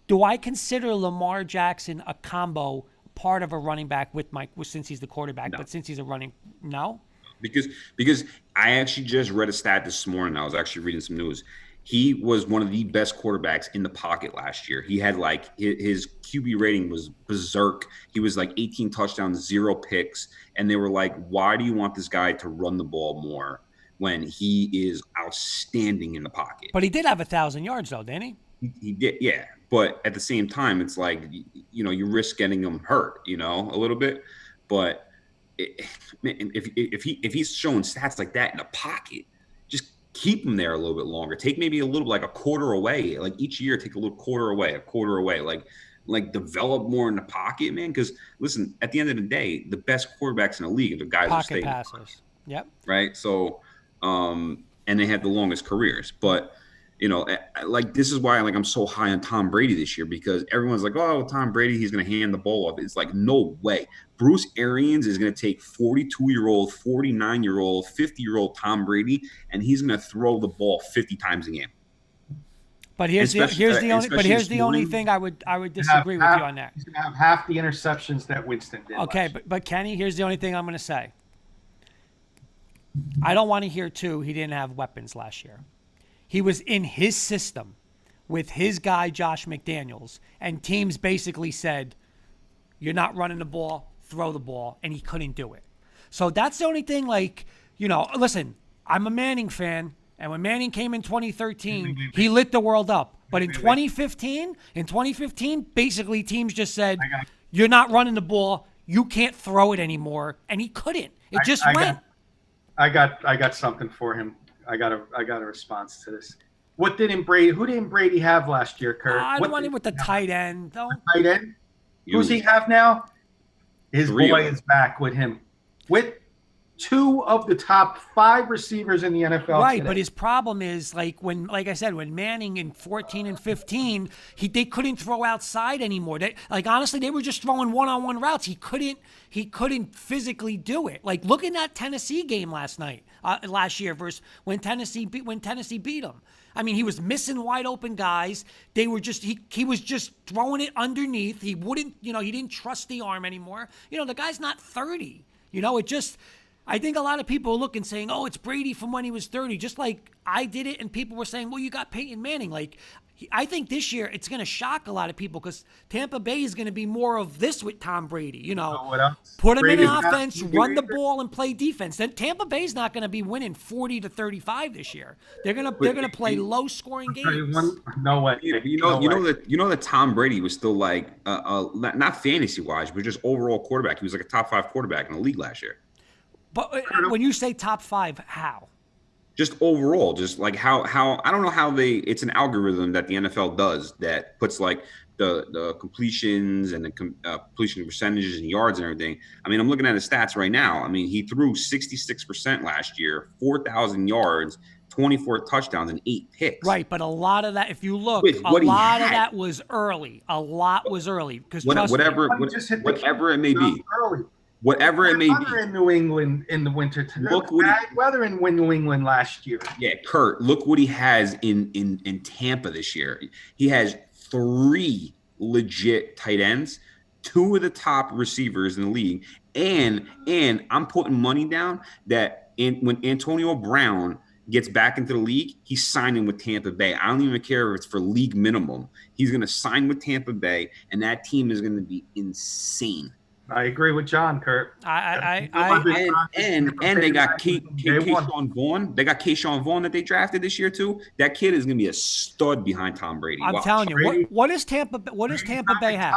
Do I consider Lamar Jackson a combo part of a running back with Mike since he's the quarterback, but since he's a running no? Because I actually just read a stat this morning. I was actually reading some news. He was one of the best quarterbacks in the pocket last year. He had like his QB rating was berserk. He was like 18 touchdowns, 0 picks. And they were like, why do you want this guy to run the ball more when he is outstanding in the pocket? But he did have 1,000 yards though, didn't he? He did, yeah. But at the same time, it's like, you risk getting him hurt, a little bit. But if he's showing stats like that in the pocket, just keep him there a little bit longer. Take maybe a little, like a quarter away. Like each year, take a little quarter away. Like develop more in the pocket, man. Because listen, at the end of the day, the best quarterbacks in the league are the guys who stay pocket passers. Yep. Right. So, and they have the longest careers. But like this is why I'm so high on Tom Brady this year, because everyone's like, oh, Tom Brady, he's going to hand the ball off. It's like, no way. Bruce Arians is going to take 42-year-old, 49-year-old, 50-year-old Tom Brady, and he's going to throw the ball 50 times a game. But here's the only thing I would disagree with you on that. He's going to have half the interceptions that Winston did. Okay, but Kenny, here's the only thing I'm going to say. I don't want to hear he didn't have weapons last year. He was in his system with his guy, Josh McDaniels, and teams basically said, you're not running the ball, throw the ball, and he couldn't do it. So that's the only thing, listen, I'm a Manning fan, and when Manning came in 2013, he lit the world up. But in 2015, basically teams just said, you're not running the ball, you can't throw it anymore, and he couldn't. It just went. I got something for him. I got a response to this. Who didn't Brady have last year, Kurt? I don't want him with the tight end. Tight end? Who's he have now? His boy is back with him. With 2 of the top 5 receivers in the NFL. Right, today. but his problem is like I said, when Manning in 14 and 15, they couldn't throw outside anymore. Honestly, they were just throwing one-on-one routes. He couldn't physically do it. Like look at that Tennessee game last year versus when Tennessee beat them. I mean, he was missing wide open guys. They were just he was just throwing it underneath. He wouldn't, he didn't trust the arm anymore. The guy's not 30. I think a lot of people are looking saying, oh, it's Brady from when he was 30, just like I did it. And people were saying, well, you got Peyton Manning. I think this year it's going to shock a lot of people because Tampa Bay is going to be more of this with Tom Brady. Put him in an offense, run the ball, and play defense. Then Tampa Bay's not going to be winning 40-35 this year. They're going to play low-scoring games. No way. You know that Tom Brady was still like not fantasy-wise, but just overall quarterback. He was like a top 5 quarterback in the league last year. But when you say top 5, how? Just overall, just like how I don't know how it's an algorithm that the NFL does that puts like the completions and the completion percentages and yards and everything. I mean, I'm looking at his stats right now. I mean, he threw 66% last year, 4,000 yards, 24 touchdowns, and 8 picks. Right, but a lot of that, if you look, a lot of that was early. A lot was early because whatever it may be. Early. Whatever it may be. In New England in the winter. Bad weather in New England last year. Yeah, Kurt, look what he has in Tampa this year. He has 3 legit tight ends, 2 of the top receivers in the league, and I'm putting money down that when Antonio Brown gets back into the league, he's signing with Tampa Bay. I don't even care if it's for league minimum. He's going to sign with Tampa Bay, and that team is going to be insane. I agree with John, Kurt. And they got Keyshawn Vaughn. They got Keyshawn Vaughn that they drafted this year too. That kid is going to be a stud behind Tom Brady. I'm telling you, what does Tampa Bay have?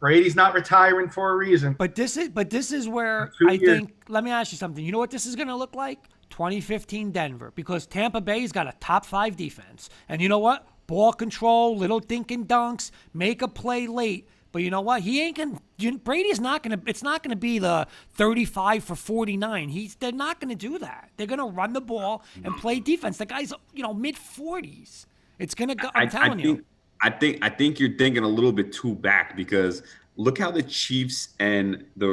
Brady's not retiring for a reason. But this is where I think. Let me ask you something. You know what this is going to look like? 2015 Denver, because Tampa Bay's got a top 5 defense, and you know what? Ball control, little dink and dunks, make a play late. But you know what? Brady's not going to – it's not going to be the 35 for 49. They're not going to do that. They're going to run the ball and play defense. The guy's, mid-40s. It's going to go – I'm telling you. I think you're thinking a little bit too back because Look how the Chiefs and the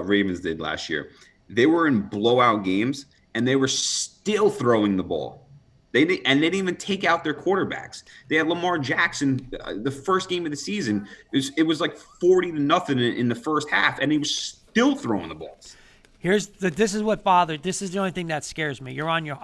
Ravens did last year. They were in blowout games, and they were still throwing the ball. They didn't even take out their quarterbacks. They had Lamar Jackson. The first game of the season, it was like 40-0 in the first half, and he was still throwing the balls. This is what bothered. This is the only thing that scares me. You're on your,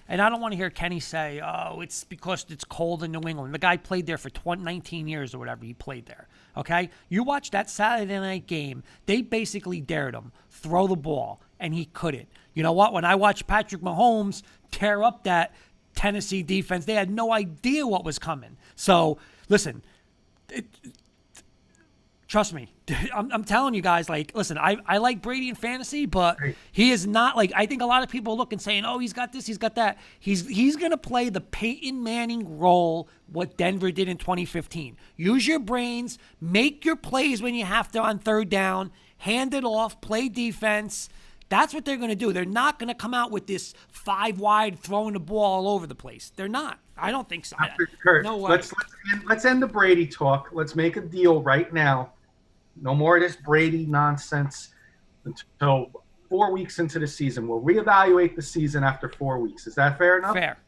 and I don't want to hear Kenny say, "Oh, it's because it's cold in New England." The guy played there for 19 years or whatever. He played there. Okay, you watch that Saturday night game. They basically dared him throw the ball, and he couldn't. You know what? When I watched Patrick Mahomes tear up that Tennessee defense, they had no idea what was coming. So listen. Trust me, I'm telling you guys, like, listen, I like Brady in fantasy, but he is not like, I think a lot of people look and saying, oh, he's got this, he's got that. He's going to play the Peyton Manning role, what Denver did in 2015. Use your brains, make your plays when you have to on third down, hand it off, play defense. That's what they're going to do. They're not going to come out with this 5 wide throwing the ball all over the place. They're not. I don't think so. Kurt, No way. let's end the Brady talk. Let's make a deal right now. No more of this Brady nonsense until 4 weeks into the season. We'll reevaluate the season after 4 weeks. Is that fair enough? Fair.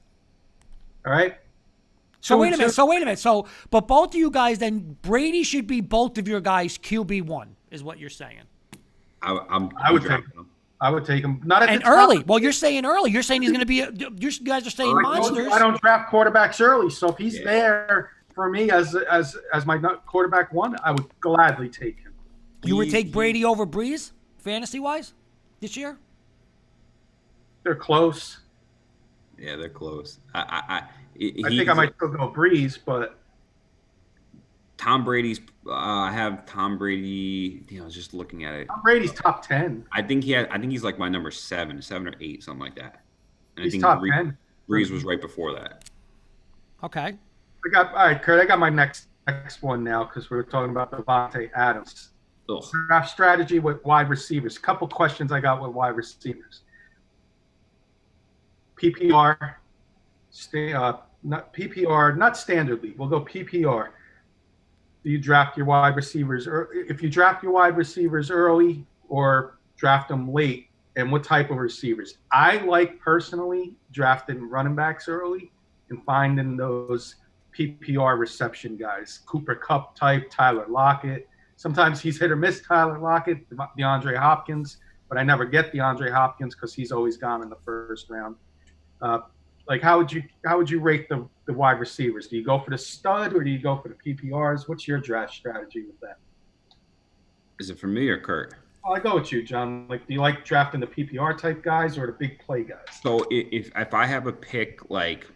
All right. So wait a minute. But both of you guys, then Brady should be both of your guys QB1, is what you're saying. I would take him. I would take him. Not at And the top. early. Well, you're saying early. You're saying he's going to be. You guys are saying monsters. I don't draft quarterbacks early, so if he's there for me as my quarterback one, I would gladly take him. You would take Brady over Breeze, fantasy-wise, this year? They're close. Yeah, they're close. I think I might still go Breeze, but Tom Brady's. I have Tom Brady. I was just looking at it. Tom Brady's top 10. I think he's like my number 7 or 8, something like that. And He's I think top 10. Breeze was right before that. Okay. All right, Kurt. I got my next one now because we were talking about Devontae Adams. Ugh. Draft strategy with wide receivers. Couple questions I got with wide receivers. PPR, not PPR, not standard league. We'll go PPR. Do you draft your wide receivers, or if you draft your wide receivers early or draft them late, and what type of receivers? I like personally drafting running backs early and finding those PPR reception guys, Cooper Kupp type, Tyler Lockett. Sometimes he's hit or miss, Tyler Lockett, DeAndre Hopkins, but I never get DeAndre Hopkins because he's always gone in the first round. Like how would you rate the wide receivers? Do you go for the stud or do you go for the PPRs? What's your draft strategy with that? Is it for me or Kurt? Well, I go with you, John. Like, do you like drafting the PPR type guys or the big play guys? So if I have a pick, like,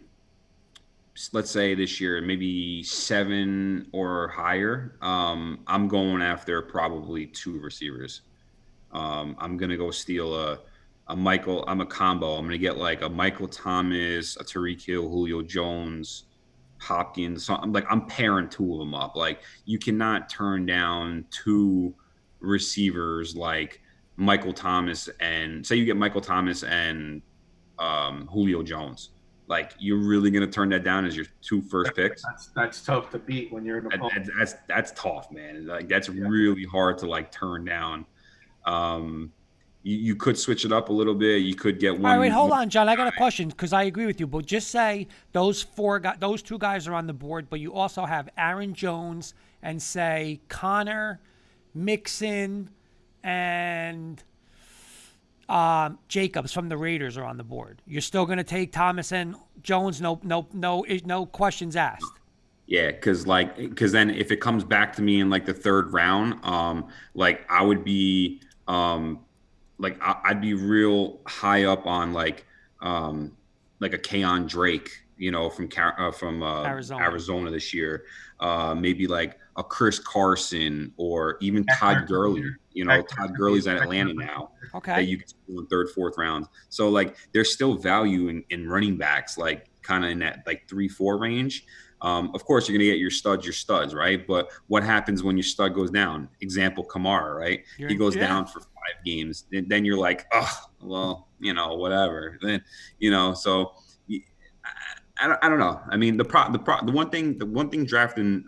let's say this year, maybe 7 or higher, I'm going after probably 2 receivers. I'm gonna go steal a Michael. I'm a combo. I'm gonna get like a Michael Thomas, a Tyreek Hill, Julio Jones, Hopkins. So I'm pairing 2 of them up. Like, you cannot turn down 2 receivers like Michael Thomas, and say you get Michael Thomas and Julio Jones. Like, you're really gonna turn that down as your 2 first picks? That's tough to beat when you're in a that's tough, man. Like, that's really hard to like turn down. You could switch it up a little bit. You could get one. All right, wait, hold on, John. I got a question because I agree with you. But just say those 2 guys are on the board, but you also have Aaron Jones and say Connor, Mixon, and Jacobs from the Raiders are on the board. You're still going to take Thomas and Jones? No questions asked. Yeah, because then if it comes back to me in like the 3rd round, like I would be I'd be real high up on like a Keon Drake, from Arizona this year. Maybe like a Chris Carson or even Todd Gurley. Todd Gurley's at Atlanta now. Okay. That you can steal in 3rd, 4th round. So like there's still value in running backs, like kind of in that like 3-4 range. Of course, you're going to get your studs, right? But what happens when your stud goes down? Example, Kamara, right? He goes down for 5 games. Then you're like, oh, well, whatever. Then, so I don't know. I mean, the one thing drafting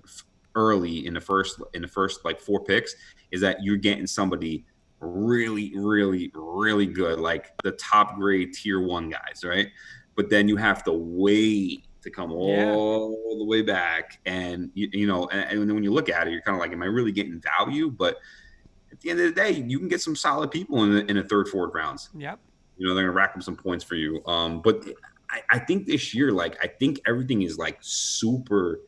early in the first like 4 picks is that you're getting somebody really, really, really good, like the top grade tier 1 guys, right? But then you have to wait to come all the way back, and and then when you look at it, you're kind of like, am I really getting value? But at the end of the day, you can get some solid people in the third, fourth rounds. Yep. They're gonna rack up some points for you. But I think this year, like, I think everything is like super,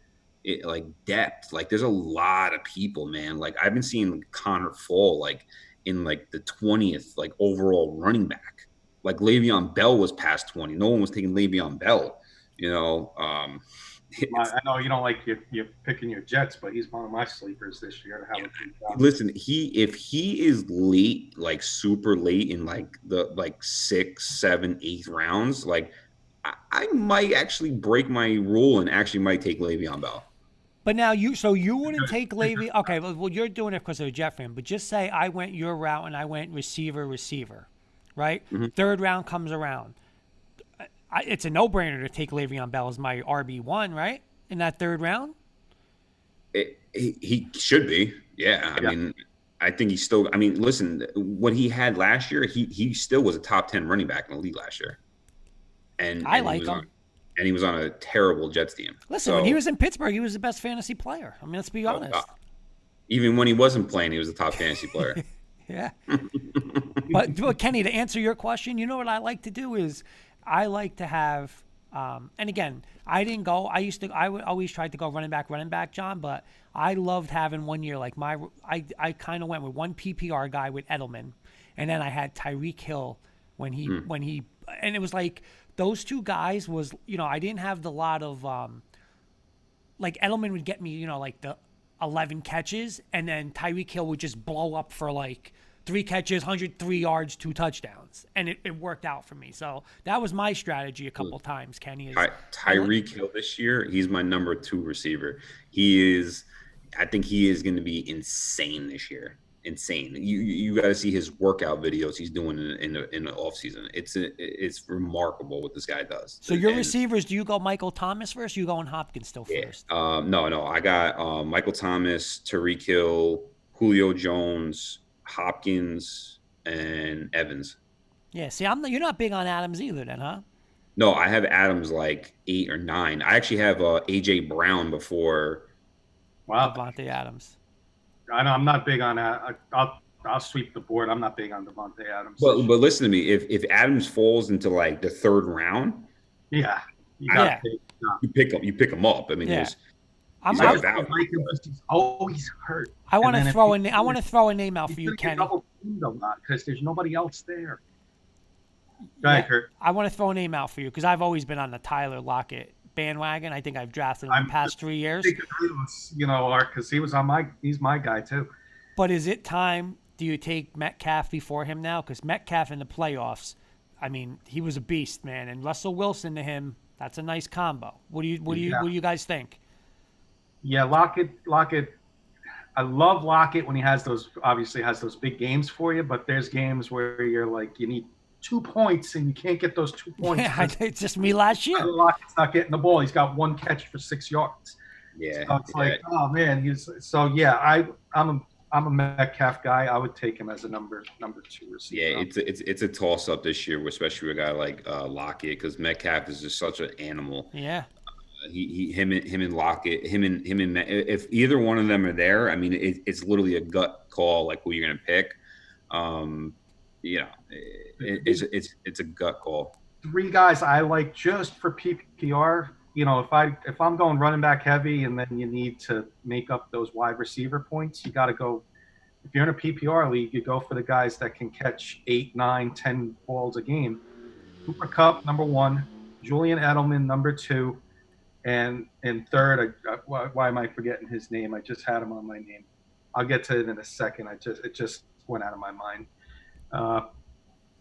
like depth. Like, there's a lot of people, man. Like, I've been seeing Connor fall like in like the 20th like overall running back. Like Le'Veon Bell was past 20. No one was taking Le'Veon Bell. I know you don't like you're picking your Jets, but he's one of my sleepers this year. Listen, if he is late, like super late in like the like 6, 7, 8 rounds, like I might actually break my rule and actually might take Le'Veon Bell. But now you wouldn't take Le'Veon. Okay, well you're doing it because of a Jet fan. But just say I went your route and I went receiver, right? Mm-hmm. Third round comes around. It's a no-brainer to take Le'Veon Bell as my RB1, right? In that third round? He should be. Yeah. I mean, I think he's still – I mean, listen, what he had last year, he still was a top 10 running back in the league last year. And I like him. And he was on a terrible Jets team. Listen, when he was in Pittsburgh, he was the best fantasy player. I mean, let's be honest. Even when he wasn't playing, he was a top fantasy player. Yeah. But Kenny, to answer your question, you know what I like to do is – I like to have, and again, I didn't go. I would always try to go running back, John. But I loved having one year like I kind of went with one PPR guy with Edelman, and then I had Tyreek Hill when he, and it was like those two guys was, I didn't have the lot of, like Edelman would get me, like the 11 catches, and then Tyreek Hill would just blow up for like 3 catches, 103 yards, 2 touchdowns. And it worked out for me. So that was my strategy a couple times, Kenny. Tyreek Hill this year, he's my number 2 receiver. I think he is going to be insane this year. Insane. You got to see his workout videos he's doing in the off season. It's remarkable what this guy does. So your receivers, do you go Michael Thomas first? Or you going Hopkins still first? No. I got Michael Thomas, Tyreek Hill, Julio Jones, Hopkins, and Evans. Yeah, see, you're not big on Adams either then, huh? No, I have Adams like 8 or 9. I actually have A.J. Brown before. Wow. Devontae Adams. I know I'm not big on that. I'll sweep the board. I'm not big on Devontae Adams. But listen to me. If Adams falls into like the 3rd round, you pick him up. I mean, yeah. He's always hurt. I want to throw a name out for you, Kenny. Because there's nobody else there. Go ahead, Kurt. I want to throw a name out for you because I've always been on the Tyler Lockett bandwagon. I think I've drafted him in the past 3 years. Because he's my guy too. But is it time? Do you take Metcalf before him now? Because Metcalf in the playoffs, I mean, he was a beast, man. And Russell Wilson to him, that's a nice combo. What do you guys think? Yeah, Lockett. I love Lockett when he has those big games for you. But there's games where you're like, you need 2 points and you can't get those 2 points. Yeah, it's just me last year. Lockett's not getting the ball. He's got 1 catch for 6 yards. Yeah, so it's like, oh man, I'm a Metcalf guy. I would take him as a number 2 receiver. Yeah, it's a toss up this year, especially with a guy like Lockett, because Metcalf is just such an animal. Yeah. Him and Lockett, him and if either one of them are there, I mean, it's literally a gut call, like who you're gonna pick. It's a gut call. 3 guys I like just for PPR. If I'm going running back heavy, and then you need to make up those wide receiver points, you got to go. If you're in a PPR league, you go for the guys that can catch 8, 9, 10 balls a game. Cooper Kupp, number 1. Julian Edelman, number 2. And third, why am I forgetting his name? I just had him on my name. I'll get to it in a second. It just went out of my mind.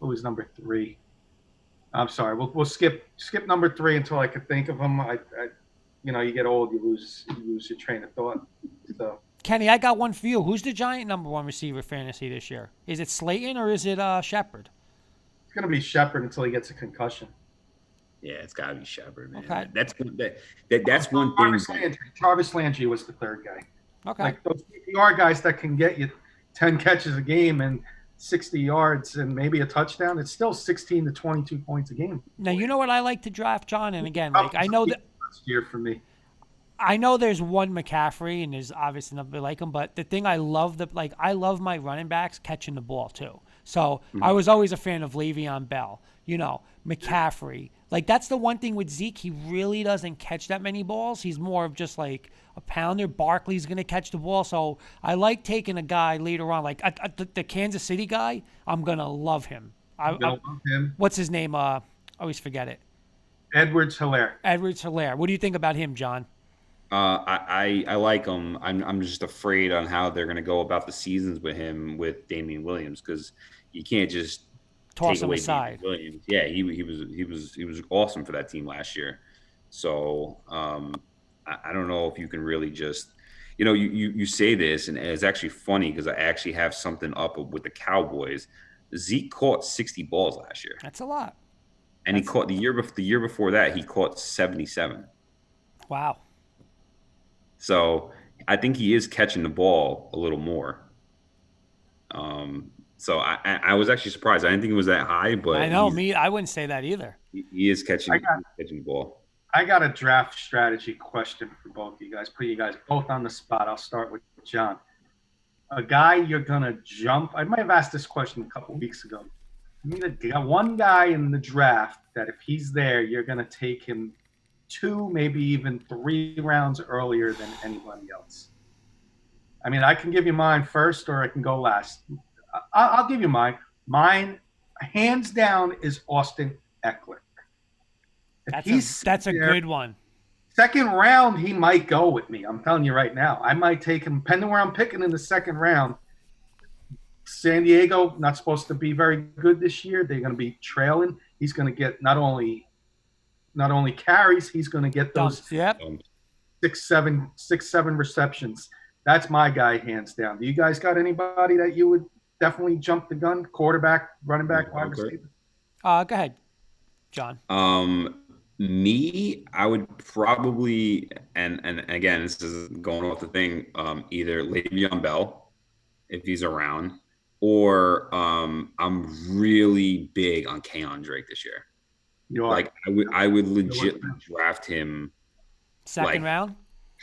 Who was number 3? I'm sorry. We'll skip number 3 until I could think of him. You get old, you lose your train of thought. So Kenny, I got one for you. Who's the Giant number 1 receiver fantasy this year? Is it Slayton or is it Shepard? It's gonna be Shepard until he gets a concussion. Yeah, it's gotta be Shepard, man. Okay. That's one thing. Jarvis Landry was the 3rd guy. Okay. Like those PPR guys that can get you 10 catches a game and 60 yards and maybe a touchdown, it's still 16 to 22 points a game. Now you know what I like to draft, John, and again, That like I was know that last year for me. I know there's one McCaffrey, and there's obviously nobody like him. But the thing I love I love my running backs catching the ball too. So I was always a fan of Le'Veon Bell. McCaffrey. Like that's the one thing with Zeke. He really doesn't catch that many balls. He's more of just like a pounder. Barkley's gonna catch the ball. So I like taking a guy later on, like the Kansas City guy. I'm gonna love him. I'm gonna love him. What's his name? I always forget it. Edwards-Helaire. Edwards-Helaire. What do you think about him, John? I like him. I'm just afraid on how they're going to go about the seasons with him with Damian Williams because you can't just Toss take him away aside. Damian Williams. Yeah, he was awesome for that team last year. So I don't know if you can really just you say this and it's actually funny because I actually have something up with the Cowboys. Zeke caught 60 balls last year. That's a lot. And he caught the year before that he caught 77. Wow. So I think he is catching the ball a little more. So I was actually surprised. I didn't think it was that high, but I know I wouldn't say that either. He is catching the ball. I got a draft strategy question for both of you guys. Put you guys both on the spot. I'll start with John. A guy you're gonna jump. I might have asked this question a couple weeks ago. You got one guy in the draft that if he's there, you're gonna take him 2, maybe even 3 rounds earlier than anybody else. I mean, I can give you mine first or I can go last. I'll give you mine. Mine, hands down, is Austin Eckler. That's a good one. Second round, he might go with me. I'm telling you right now. I might take him, depending where I'm picking in the second round. San Diego, not supposed to be very good this year. They're going to be trailing. He's going to get not only carries, he's going to get those 6-7 receptions. That's my guy, hands down. Do you guys got anybody that you would definitely jump the gun? Quarterback, running back, wide receiver? Go ahead, John. Me, I would probably, and again, this is going off the thing, either Le'Veon Bell, if he's around, or I'm really big on Keon Drake this year. Like I would legit draft him second round,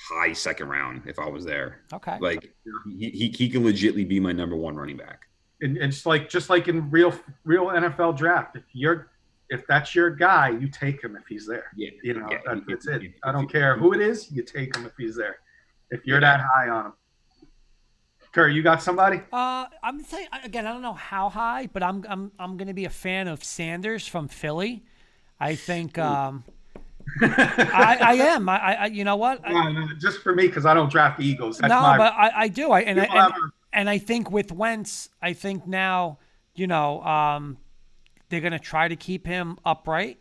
high second round if I was there. Okay, like he can legitly be my number 1 running back. And it's like just like in real NFL draft, if that's your guy, you take him if he's there. Yeah, that's it. I don't care who it is, you take him if he's there. If you're that high on him. Kurt, you got somebody? I'm saying again, I don't know how high, but I'm going to be a fan of Sanders from Philly. I think I am. I you know what? No, just for me because I don't draft the Eagles. That's but I do. And I think with Wentz, I think now they're going to try to keep him upright.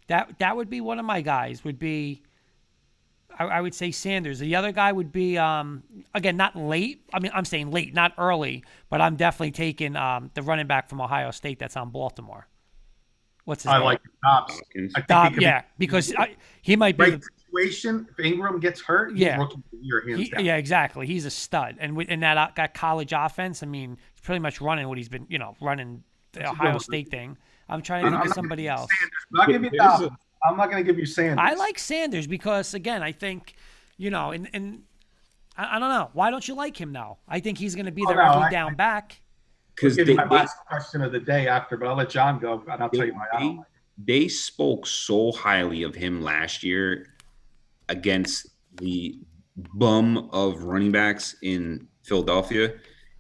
That would be one of my guys. Would be. I would say Sanders. The other guy would be, again, not late. I mean, I'm saying late, not early, but I'm definitely taking the running back from Ohio State that's on Baltimore. What's his name? I like Dobbs. Dobbs, because he might be great situation. If Ingram gets hurt, he's rookie of the year, hands down. Yeah, exactly. He's a stud. And in that college offense, I mean, he's pretty much running what he's been, running the Ohio State thing. I'm trying to think of somebody else. I'll give you Dobbs. I'm not going to give you Sanders. I like Sanders because, again, I think, and I don't know. Why don't you like him now? I think he's going to be their every down back. Because my last question of the day after, but I'll let John go, and I'll tell you my They spoke so highly of him last year against the bum of running backs in Philadelphia,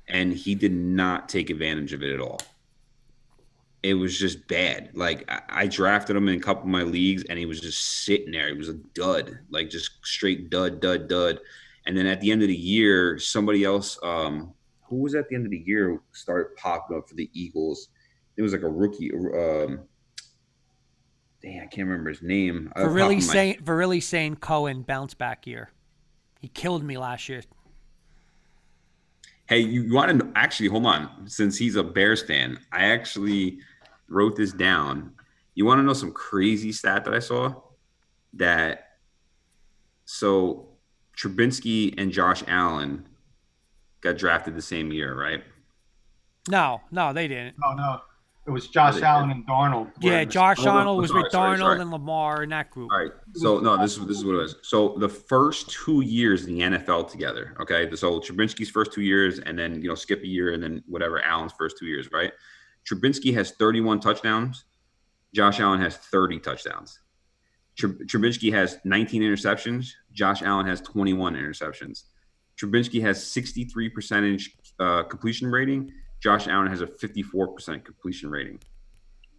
and he did not take advantage of it at all. It was just bad. Like I drafted him in a couple of my leagues and he was just sitting there. He was a dud, like just straight dud. And then at the end of the year, somebody else, who was at the end of the year started popping up for the Eagles. It was like a rookie. I can't remember his name. For really saying Cohen bounce back year. He killed me last year. Hey, you want to actually hold on? Since he's a Bears fan, I actually wrote this down. You want to know some crazy stat that I saw? So Trubinsky and Josh Allen got drafted the same year, right? No, they didn't. No. It was Josh Allen and Darnold. Yeah, Josh Arnold was with Darnold sorry. and Lamar in that group. All right. So no, this is what it was. So the first 2 years in the NFL together, okay. So Trubinsky's first 2 years, and then skip a year, and then whatever Allen's first 2 years, right? Trubinsky has 31 touchdowns. Josh Allen has 30 touchdowns. Trubinsky has 19 interceptions. Josh Allen has 21 interceptions. Trubinsky has 63% completion rating. Josh Allen has a 54% completion rating.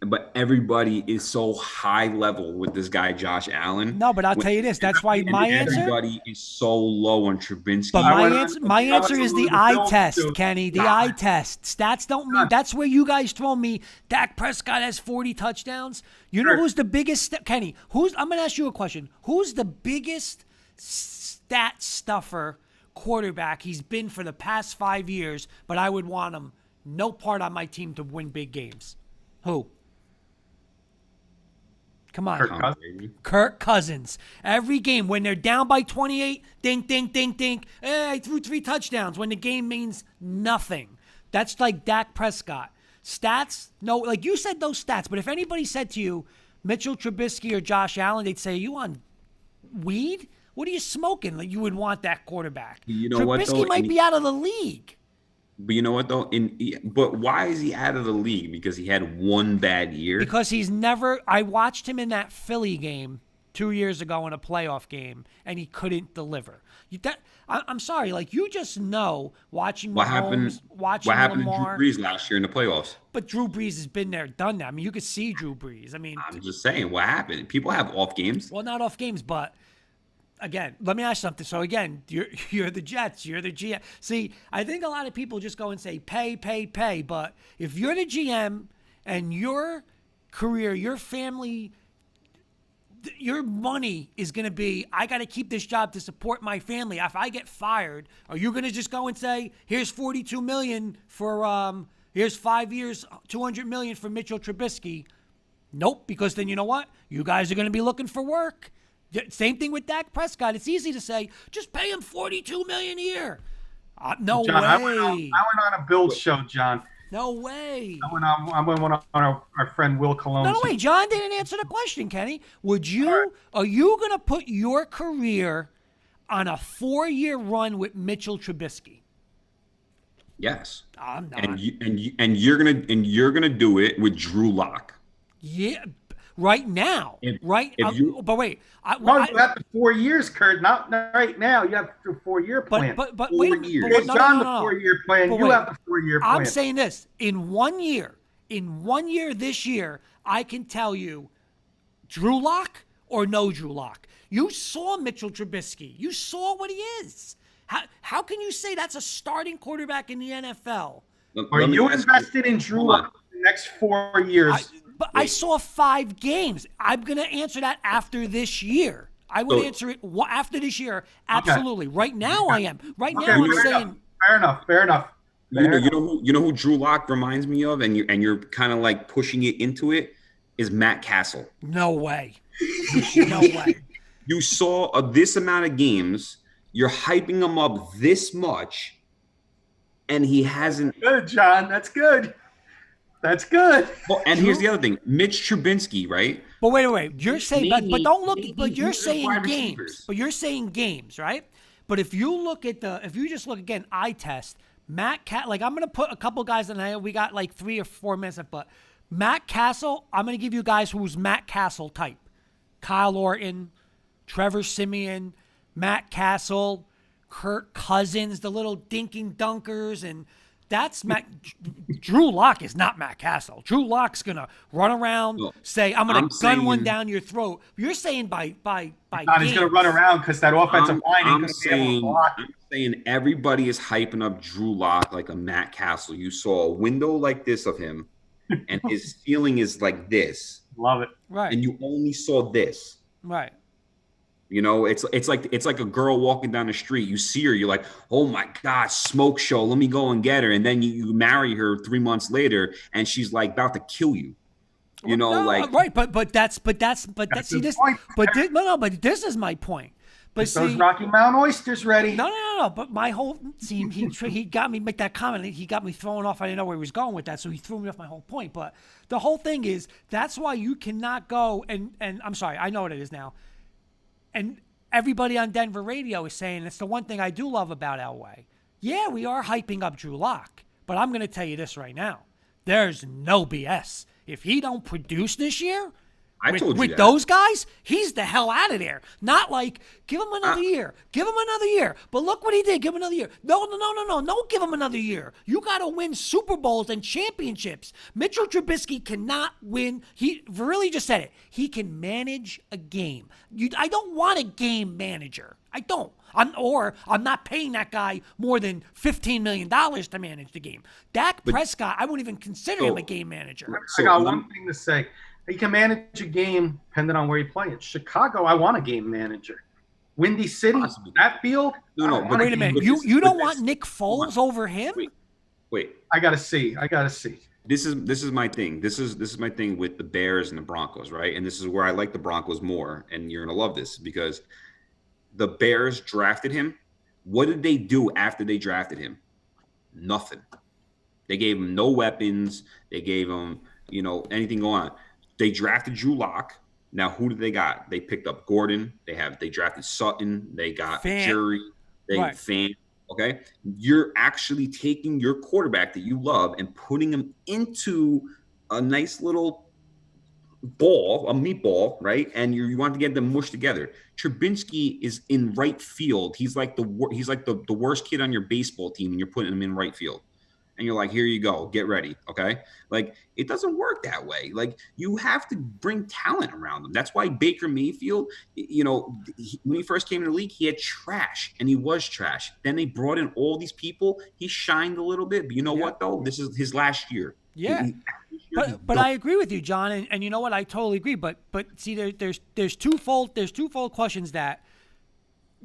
But everybody is so high level with this guy, Josh Allen. No, but I'll tell you this. That's why my answer. Everybody is so low on Trubinsky. But my answer is the eye test, Kenny. The eye test. Stats don't mean. That's where you guys throw me. Dak Prescott has 40 touchdowns. You know who's the biggest? Kenny, I'm going to ask you a question. Who's the biggest stat stuffer quarterback he's been for the past 5 years? But I would want him no part on my team to win big games. Who? Come on. Kirk Cousins. Every game, when they're down by 28, dink, dink, dink, dink. Hey, I threw 3 touchdowns when the game means nothing. That's like Dak Prescott. Stats, no, like you said those stats, but if anybody said to you, Mitchell Trubisky or Josh Allen, they'd say, are you on weed? What are you smoking? Like you would want that quarterback. You know Trubisky might be out of the league. But you know what though? But why is he out of the league? Because he had one bad year. Because he's never. I watched him in that Philly game 2 years ago in a playoff game, and he couldn't deliver. I'm sorry, like you just know watching Mahomes, watching happened Lamar. to Drew Brees last year in the playoffs? But Drew Brees has been there, done that. I mean, you could see Drew Brees. I mean, I'm just saying, what happened? People have off games. Well, not off games, but. Again, let me ask you something. So again, you're the Jets, you're the GM. See, I think a lot of people just go and say pay, but if you're the GM and your career, your family, your money is going to be, I got to keep this job to support my family. If I get fired, are you going to just go and say, here's $42 million for, here's 5 years, $200 million for Mitchell Trubisky? Nope, because then you know what? You guys are going to be looking for work. Same thing with Dak Prescott. It's easy to say, just pay him $42 million a year. No John, way. I went on a Bills show, John. No way. I went on our friend Will Cologne's. No way. John didn't answer the question, Kenny. Are you going to put your career on a 4-year run with Mitchell Trubisky? Yes. I'm not. And you're gonna do it with Drew Lock. Yeah. Right now, but wait. You have the 4 years, Kurt. Not right now. You have the 4-year plan. But 4 wait. years. John, the 4-year plan. But you wait, have the 4-year plan. I'm saying this: in 1 year, this year, I can tell you, Drew Lock or no Drew Lock. You saw Mitchell Trubisky. You saw what he is. How can you say that's a starting quarterback in the NFL? Are you invested in Drew Lock for the next 4 years? I saw 5 games. I'm going to answer that after this year. I would answer it after this year. Absolutely. Okay. Right now, I am. Right now, I'm saying. Fair enough. You know who Drew Lock reminds me of, and you're kind of like pushing it into it, is Matt Castle. No way. No way. You saw this amount of games. You're hyping him up this much, and he hasn't. Good, John. That's good. That's good. Well, and here's the other thing, Mitch Trubinsky, right? But wait. You're saying, but don't look. But you're saying games. But you're saying games, right? But if you just look again, eye test, like I'm gonna put a couple guys in there. We got like 3 or 4 minutes left, but Matt Castle, I'm gonna give you guys who's Matt Castle type: Kyle Orton, Trevor Siemian, Matt Castle, Kirk Cousins, the little dinking dunkers, and. That's Matt. Drew Lock is not Matt Castle. Drew Lock's gonna run around, say, "I'm gonna gun one down your throat." You're saying by he's gonna run around because that offensive line ain't gonna be able to block. I'm saying everybody is hyping up Drew Lock like a Matt Castle. You saw a window like this of him, and his ceiling is like this. Love it. Right. And you only saw this. Right. You know, it's like a girl walking down the street. You see her, you're like, oh my God, smoke show. Let me go and get her. And then you marry her 3 months later, and she's like about to kill you. You know, right. But this is my point. But Those see, Rocky Mountain oysters ready. no. But my whole team, he got me make that comment. He got me thrown off. I didn't know where he was going with that, so he threw me off my whole point. But the whole thing is that's why you cannot go and I'm sorry, I know what it is now. And everybody on Denver radio is saying it's the one thing I do love about Elway. Yeah, we are hyping up Drew Lock, but I'm going to tell you this right now: there's no BS. If he don't produce this year. With those guys, he's the hell out of there. Not like, give him another year. Give him another year. But look what he did. Give him another year. No. Don't give him another year. You got to win Super Bowls and championships. Mitchell Trubisky cannot win. He really just said it. He can manage a game. I don't want a game manager. I don't. I'm not paying that guy more than $15 million to manage the game. Dak Prescott, I wouldn't even consider him a game manager. I got one thing to say. He can manage a game depending on where you play it. Chicago, I want a game manager. Windy City, that field. No. But wait a minute. You don't want Nick Foles over him? Wait. I gotta see. This is my thing. This is my thing with the Bears and the Broncos, right? And this is where I like the Broncos more. And you're gonna love this because the Bears drafted him. What did they do after they drafted him? Nothing. They gave him no weapons. They gave him, anything going on. They drafted Drew Lock. Now, who did they got? They picked up Gordon. They drafted Sutton. They got Jury. Fan. Okay, you're actually taking your quarterback that you love and putting him into a nice little ball, a meatball, right? And you want to get them mushed together. Trubinsky is in right field. He's like the worst kid on your baseball team, and you're putting him in right field. And you're like, here you go, get ready, okay? Like, it doesn't work that way. Like, you have to bring talent around them. That's why Baker Mayfield, when he first came in the league, he had trash, and he was trash. Then they brought in all these people. He shined a little bit, but you know what, though? This is his last year. Yeah. But I agree with you, John, and you know what? I totally agree. But see, there's twofold questions that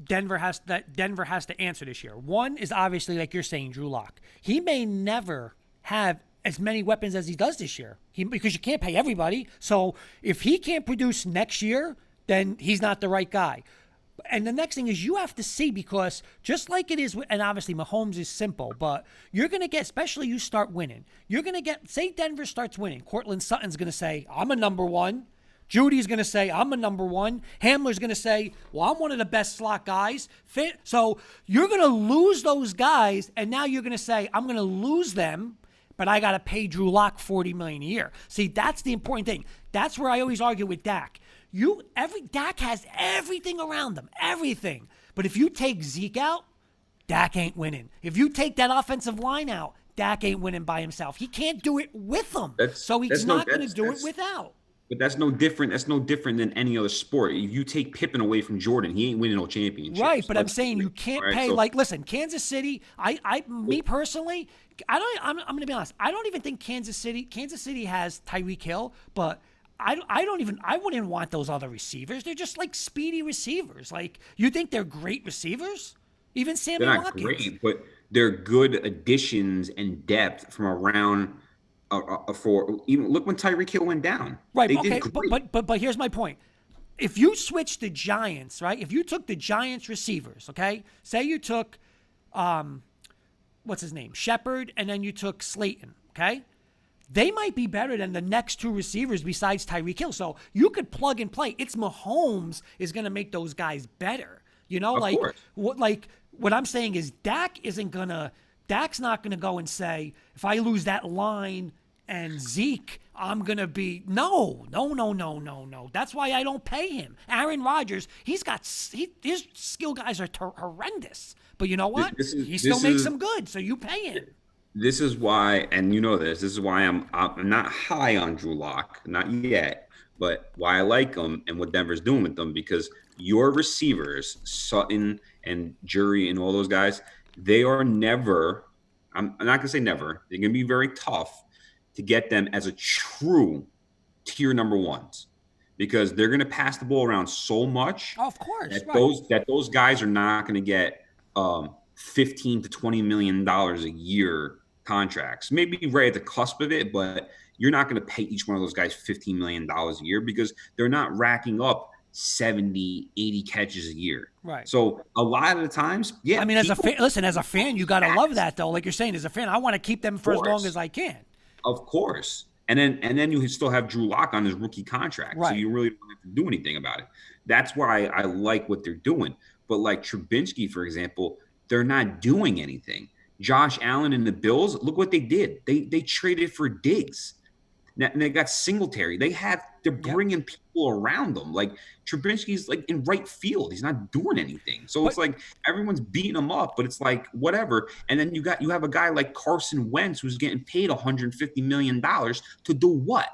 Denver has to answer this year. One is obviously, like you're saying, Drew Lock. He may never have as many weapons as he does this year because you can't pay everybody. So if he can't produce next year, then he's not the right guy. And the next thing is you have to see, because just like it is, and obviously Mahomes is simple, but you're going to get, especially you start winning, you're going to get, say Denver starts winning. Cortland Sutton's going to say, I'm a number one. Judy's going to say, I'm a number one. Hamler's going to say, well, I'm one of the best slot guys. So you're going to lose those guys, and now you're going to say, I'm going to lose them, but I got to pay Drew Lock $40 million a year. See, that's the important thing. That's where I always argue with Dak. Dak has everything around them, everything. But if you take Zeke out, Dak ain't winning. If you take that offensive line out, Dak ain't winning by himself. He can't do it with them. So he's not going to do it without. But that's no different. That's no different than any other sport. If you take Pippen away from Jordan, he ain't winning no championships. Right, but I'm saying you can't pay. Listen, Kansas City. Me personally, I'm going to be honest. I don't even think Kansas City has Tyreek Hill, but I wouldn't want those other receivers. They're just like speedy receivers. Like, you think they're great receivers? Even Sammy Watkins. They're not great, but they're good additions and depth from around. Look when Tyreek Hill went down. Right. Did great. But here's my point. If you switch the Giants, right? If you took the Giants receivers, okay? Say you took, what's his name? Shepard, and then you took Slayton, okay? They might be better than the next two receivers besides Tyreek Hill. So you could plug and play. It's Mahomes is going to make those guys better. What I'm saying is Dak's not going to go and say, if I lose that line and Zeke, I'm going to be, no. That's why I don't pay him. Aaron Rodgers, his skill guys are horrendous. But you know what? He still makes them good, so you pay him. This is why, and you know this is why I'm not high on Drew Lock, not yet, but why I like him and what Denver's doing with them, because your receivers, Sutton and Jury and all those guys, they are never, I'm not going to say never, they're going to be very tough to get them as a true tier number ones, because they're going to pass the ball around so much. Oh, of course. That those guys are not going to get $15 to $20 million a year contracts. Maybe right at the cusp of it, but you're not going to pay each one of those guys $15 million a year, because they're not racking up 70, 80 catches a year. Right. So a lot of the times, yeah. I mean, as a fan, you got to love that though. Like you're saying, as a fan, I want to keep them for as long as I can. Of course. And then you still have Drew Lock on his rookie contract. Right. So you really don't have to do anything about it. That's why I like what they're doing. But like Trubinsky, for example, they're not doing anything. Josh Allen and the Bills, look what they did. They traded for Diggs. And they got Singletary. They're bringing people around them. Like Trubinsky's like in right field. He's not doing anything. So it's like everyone's beating him up, but it's like whatever. And then you have a guy like Carson Wentz who's getting paid $150 million to do what?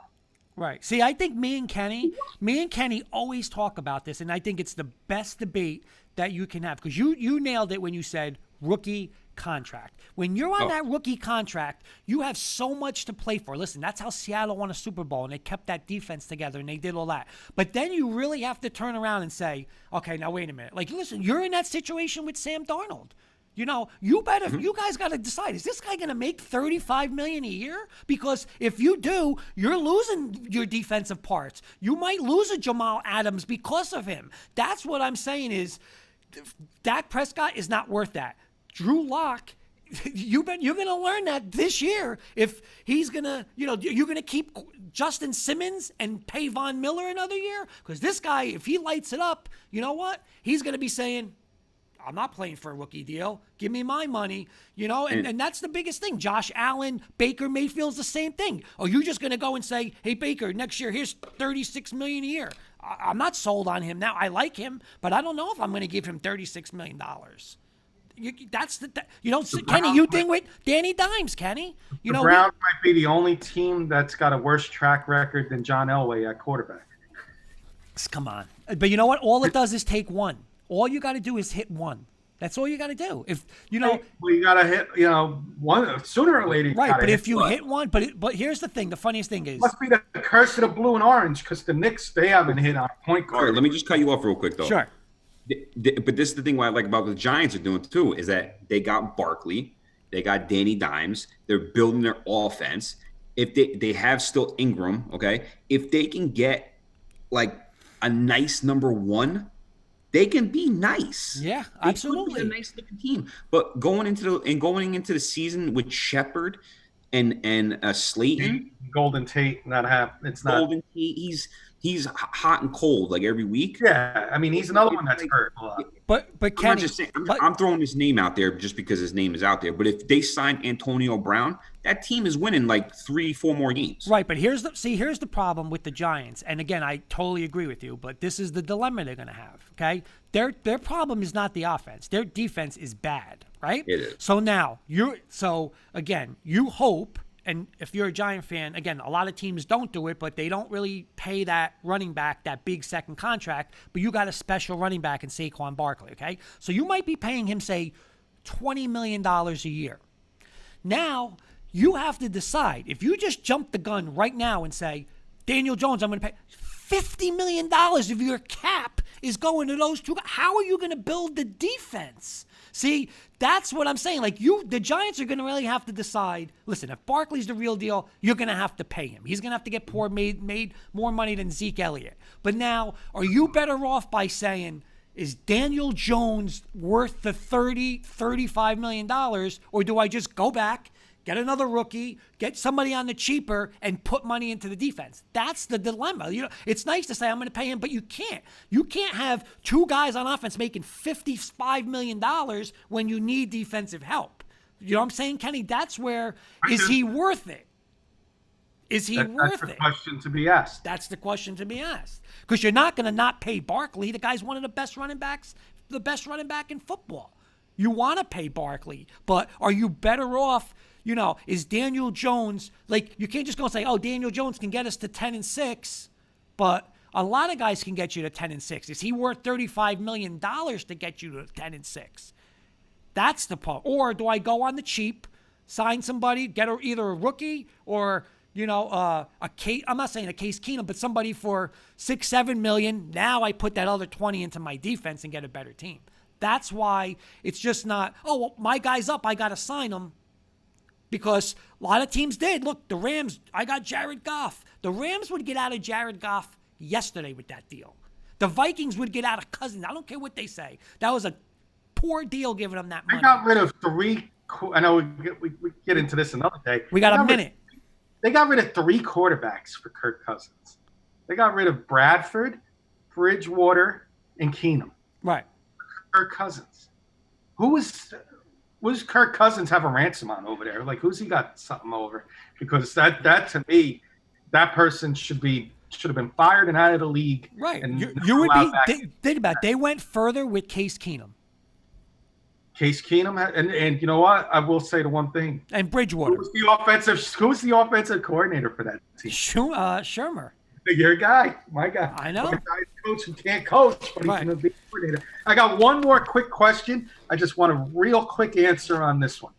Right. See, I think me and Kenny always talk about this, and I think it's the best debate that you can have because you nailed it when you said rookie contract. When you're on that rookie contract, you have so much to play for. Listen, that's how Seattle won a Super Bowl, and they kept that defense together, and they did all that. But then you really have to turn around and say, okay, now wait a minute. Like, listen, you're in that situation with Sam Darnold. You know, you guys got to decide, is this guy going to make $35 million a year? Because if you do, you're losing your defensive parts. You might lose a Jamal Adams because of him. That's what I'm saying is Dak Prescott is not worth that. Drew Lock, you're going to learn that this year if he's going to, you're going to keep Justin Simmons and pay Von Miller another year. Because this guy, if he lights it up, you know what? He's going to be saying, I'm not playing for a rookie deal. Give me my money, and that's the biggest thing. Josh Allen, Baker Mayfield's the same thing. Are you just going to go and say, hey, Baker, next year, here's $36 million a year? I'm not sold on him now. I like him, but I don't know if I'm going to give him $36 million. Kenny, you think with Danny Dimes, Kenny. The Browns might be the only team that's got a worse track record than John Elway at quarterback. Come on. But you know what? All it does is take one. All you got to do is hit one. That's all you got to do. If you got to hit, one sooner or later. Right, but if you hit one, but here's the thing. The funniest thing is must be the curse of the blue and orange because the Knicks they haven't hit on point guard. All right, let me just cut you off real quick though. Sure. But this is the thing what I like about what the Giants are doing too is that they got Barkley, they got Danny Dimes, they're building their offense. If they have still Ingram, okay, if they can get like a nice number one, they can be nice. Yeah, absolutely. They could be a nice looking team. But going into the season with Shepard and Slayton, Golden Tate, it's not Golden Tate. He's hot and cold like every week. Yeah, I mean he's another one that's hurt a lot. But Kenny, I'm just saying, I'm throwing his name out there just because his name is out there. But if they sign Antonio Brown, that team is winning like 3-4 more games. Right, but here's the problem with the Giants. And again, I totally agree with you, but this is the dilemma they're going to have, okay? Their problem is not the offense. Their defense is bad, right? It is. So now, you hope, and if you're a Giant fan, again, a lot of teams don't do it, but they don't really pay that running back that big second contract, but you got a special running back in Saquon Barkley, okay? So you might be paying him, say, $20 million a year. Now, you have to decide. If you just jump the gun right now and say, Daniel Jones, I'm going to pay $50 million of your cap is going to those two guys. How are you going to build the defense? See, that's what I'm saying. Like the Giants are going to really have to decide. Listen, if Barkley's the real deal, you're going to have to pay him. He's going to have to get made more money than Zeke Elliott. But now, are you better off by saying, is Daniel Jones worth the $35 million, or do I just go back, get another rookie, get somebody on the cheaper, and put money into the defense? That's the dilemma. It's nice to say I'm going to pay him, but you can't. You can't have two guys on offense making $55 million when you need defensive help. You know what I'm saying, Kenny? That's where, is he worth it? Is he worth it? That's the question to be asked. That's the question to be asked. Because you're not going to not pay Barkley. The guy's one of the best running backs, the best running back in football. You want to pay Barkley, but are you better off? Is Daniel Jones, like, you can't just go and say, oh, Daniel Jones can get us to 10-6, but a lot of guys can get you to 10-6. Is he worth $35 million to get you to 10-6? That's the problem. Or do I go on the cheap, sign somebody, get either a rookie or, I'm not saying a Case Keenum, but somebody for $6-7 million. Now I put that other 20 into my defense and get a better team. That's why it's just not, oh, well, my guy's up, I got to sign him. Because a lot of teams did. Look, the Rams, I got Jared Goff. The Rams would get out of Jared Goff yesterday with that deal. The Vikings would get out of Cousins. I don't care what they say. That was a poor deal giving them that money. I got rid of three. I know we get into this another day. We got a minute. They got rid of 3 quarterbacks for Kirk Cousins. They got rid of Bradford, Bridgewater, and Keenum. Right. Kirk Cousins. Was Kirk Cousins have a ransom on over there? Like, who's he got something over? Because that to me, that person should have been fired and out of the league. Right. And You would be. Think about it. They went further with Case Keenum. Case Keenum, and you know what? I will say the one thing. And Bridgewater. Who's the offensive coordinator for that team? Shermer. Your guy, my guy. I know. My guy's coach who can't coach, but he's going to be a coordinator. I got one more quick question. I just want a real quick answer on this one.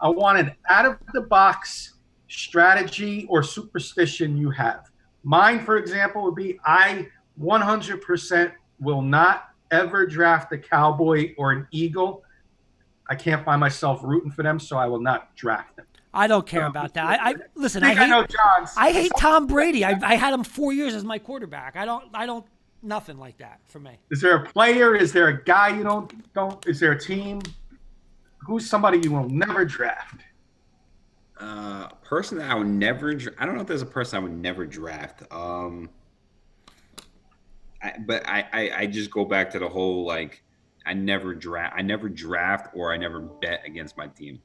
I want an out-of-the-box strategy or superstition you have. Mine, for example, would be I 100% will not ever draft a Cowboy or an Eagle. I can't find myself rooting for them, so I will not draft them. I don't care about that. Listen. I know John's. I hate Tom Brady. I had him 4 years as my quarterback. I don't. Nothing like that for me. Is there a player? Is there a guy you don't? Is there a team? Who's somebody you will never draft? Person that I would never. I don't know if there's a person I would never draft. But I just go back to the whole like I never draft or I never bet against my team.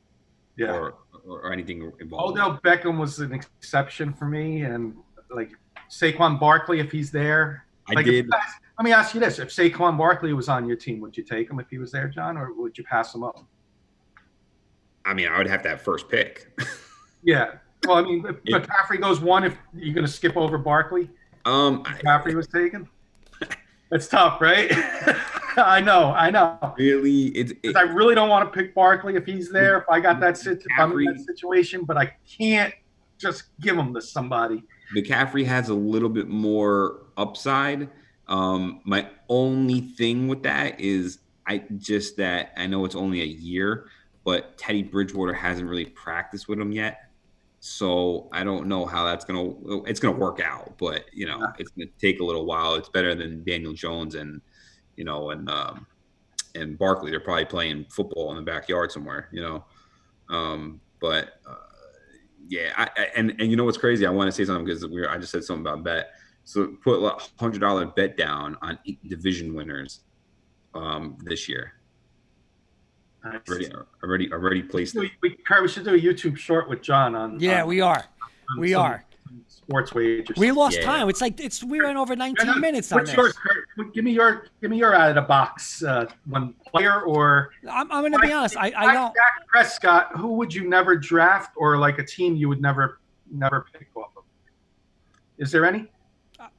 Yeah. Or anything involved. Odell Beckham was an exception for me, and like Saquon Barkley, if he's there. I did. Let me ask you this: if Saquon Barkley was on your team, would you take him if he was there, John, or would you pass him up? I mean, I would have that first pick. Yeah. Well, I mean, if McCaffrey goes 1, if you're going to skip over Barkley, McCaffrey was taken. That's tough, right? I know. Really, I really don't want to pick Barkley if he's there. If I got that situation, but I can't just give him to somebody. McCaffrey has a little bit more upside. My only thing with that is I know it's only a year, but Teddy Bridgewater hasn't really practiced with him yet. So I don't know how it's gonna work out, but it's gonna take a little while. It's better than Daniel Jones and Barkley. They're probably playing football in the backyard somewhere, and you know what's crazy? I want to say something because I just said something about bet. So put a $100 bet down on division winners this year. Nice. Already placed it. We should do a YouTube short with John on. Yeah, we are. We are. Sports wagers. We lost time. We went over 19 minutes on this. Yours, Kurt? Give me your out of the box one player or. I'm going to be honest. I don't. Dak Prescott. Who would you never draft, or like a team you would never pick off of? Is there any?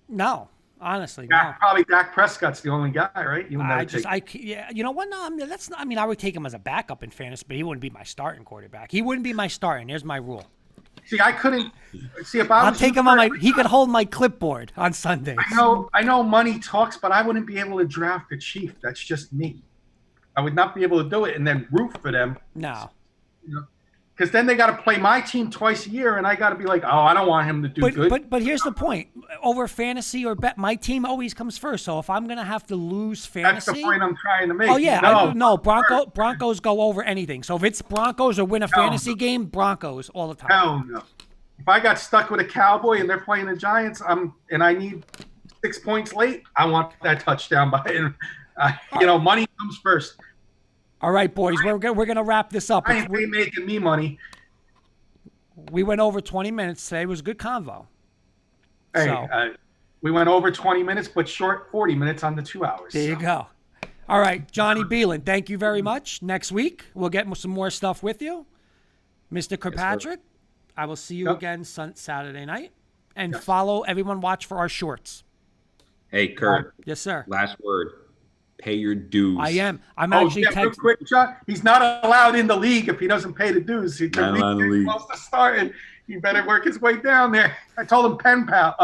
No. Honestly, no. Probably Dak Prescott's the only guy, right? You know what? No, that's not. I mean, I would take him as a backup in fairness, but he wouldn't be my starting quarterback. He wouldn't be my starting. There's my rule. See, I couldn't. See, if I was. I'll take him on he could hold my clipboard on Sundays. I know money talks, but I wouldn't be able to draft a Chief. That's just me. I would not be able to do it and then root for them. No. Because then they got to play my team twice a year, and I got to be like, oh, I don't want him to do good. But here's the point: over fantasy or bet, my team always comes first. So if I'm gonna have to lose fantasy, that's the point I'm trying to make. Oh yeah, Broncos go over anything. So if it's Broncos or win a fantasy game, Broncos all the time. Hell no. If I got stuck with a Cowboy and they're playing the Giants, and I need 6 points late, I want that touchdown by. Money comes first. All right, boys, we're gonna wrap this up. I ain't making me money. We went over 20 minutes today. It was a good convo. Hey, we went over 20 minutes, but short 40 minutes on the 2 hours. There you go. All right, Johnny Bielen, thank you very much. Next week, we'll get some more stuff with you. Mr. Kirkpatrick, I will see you again Saturday night. And follow everyone, watch for our shorts. Hey, Kurt. Yes, sir. Last word. Pay your dues. I am. I'm actually real quick, John. He's not allowed in the league if he doesn't pay the dues. He's supposed to start, and he better work his way down there. I told him PayPal.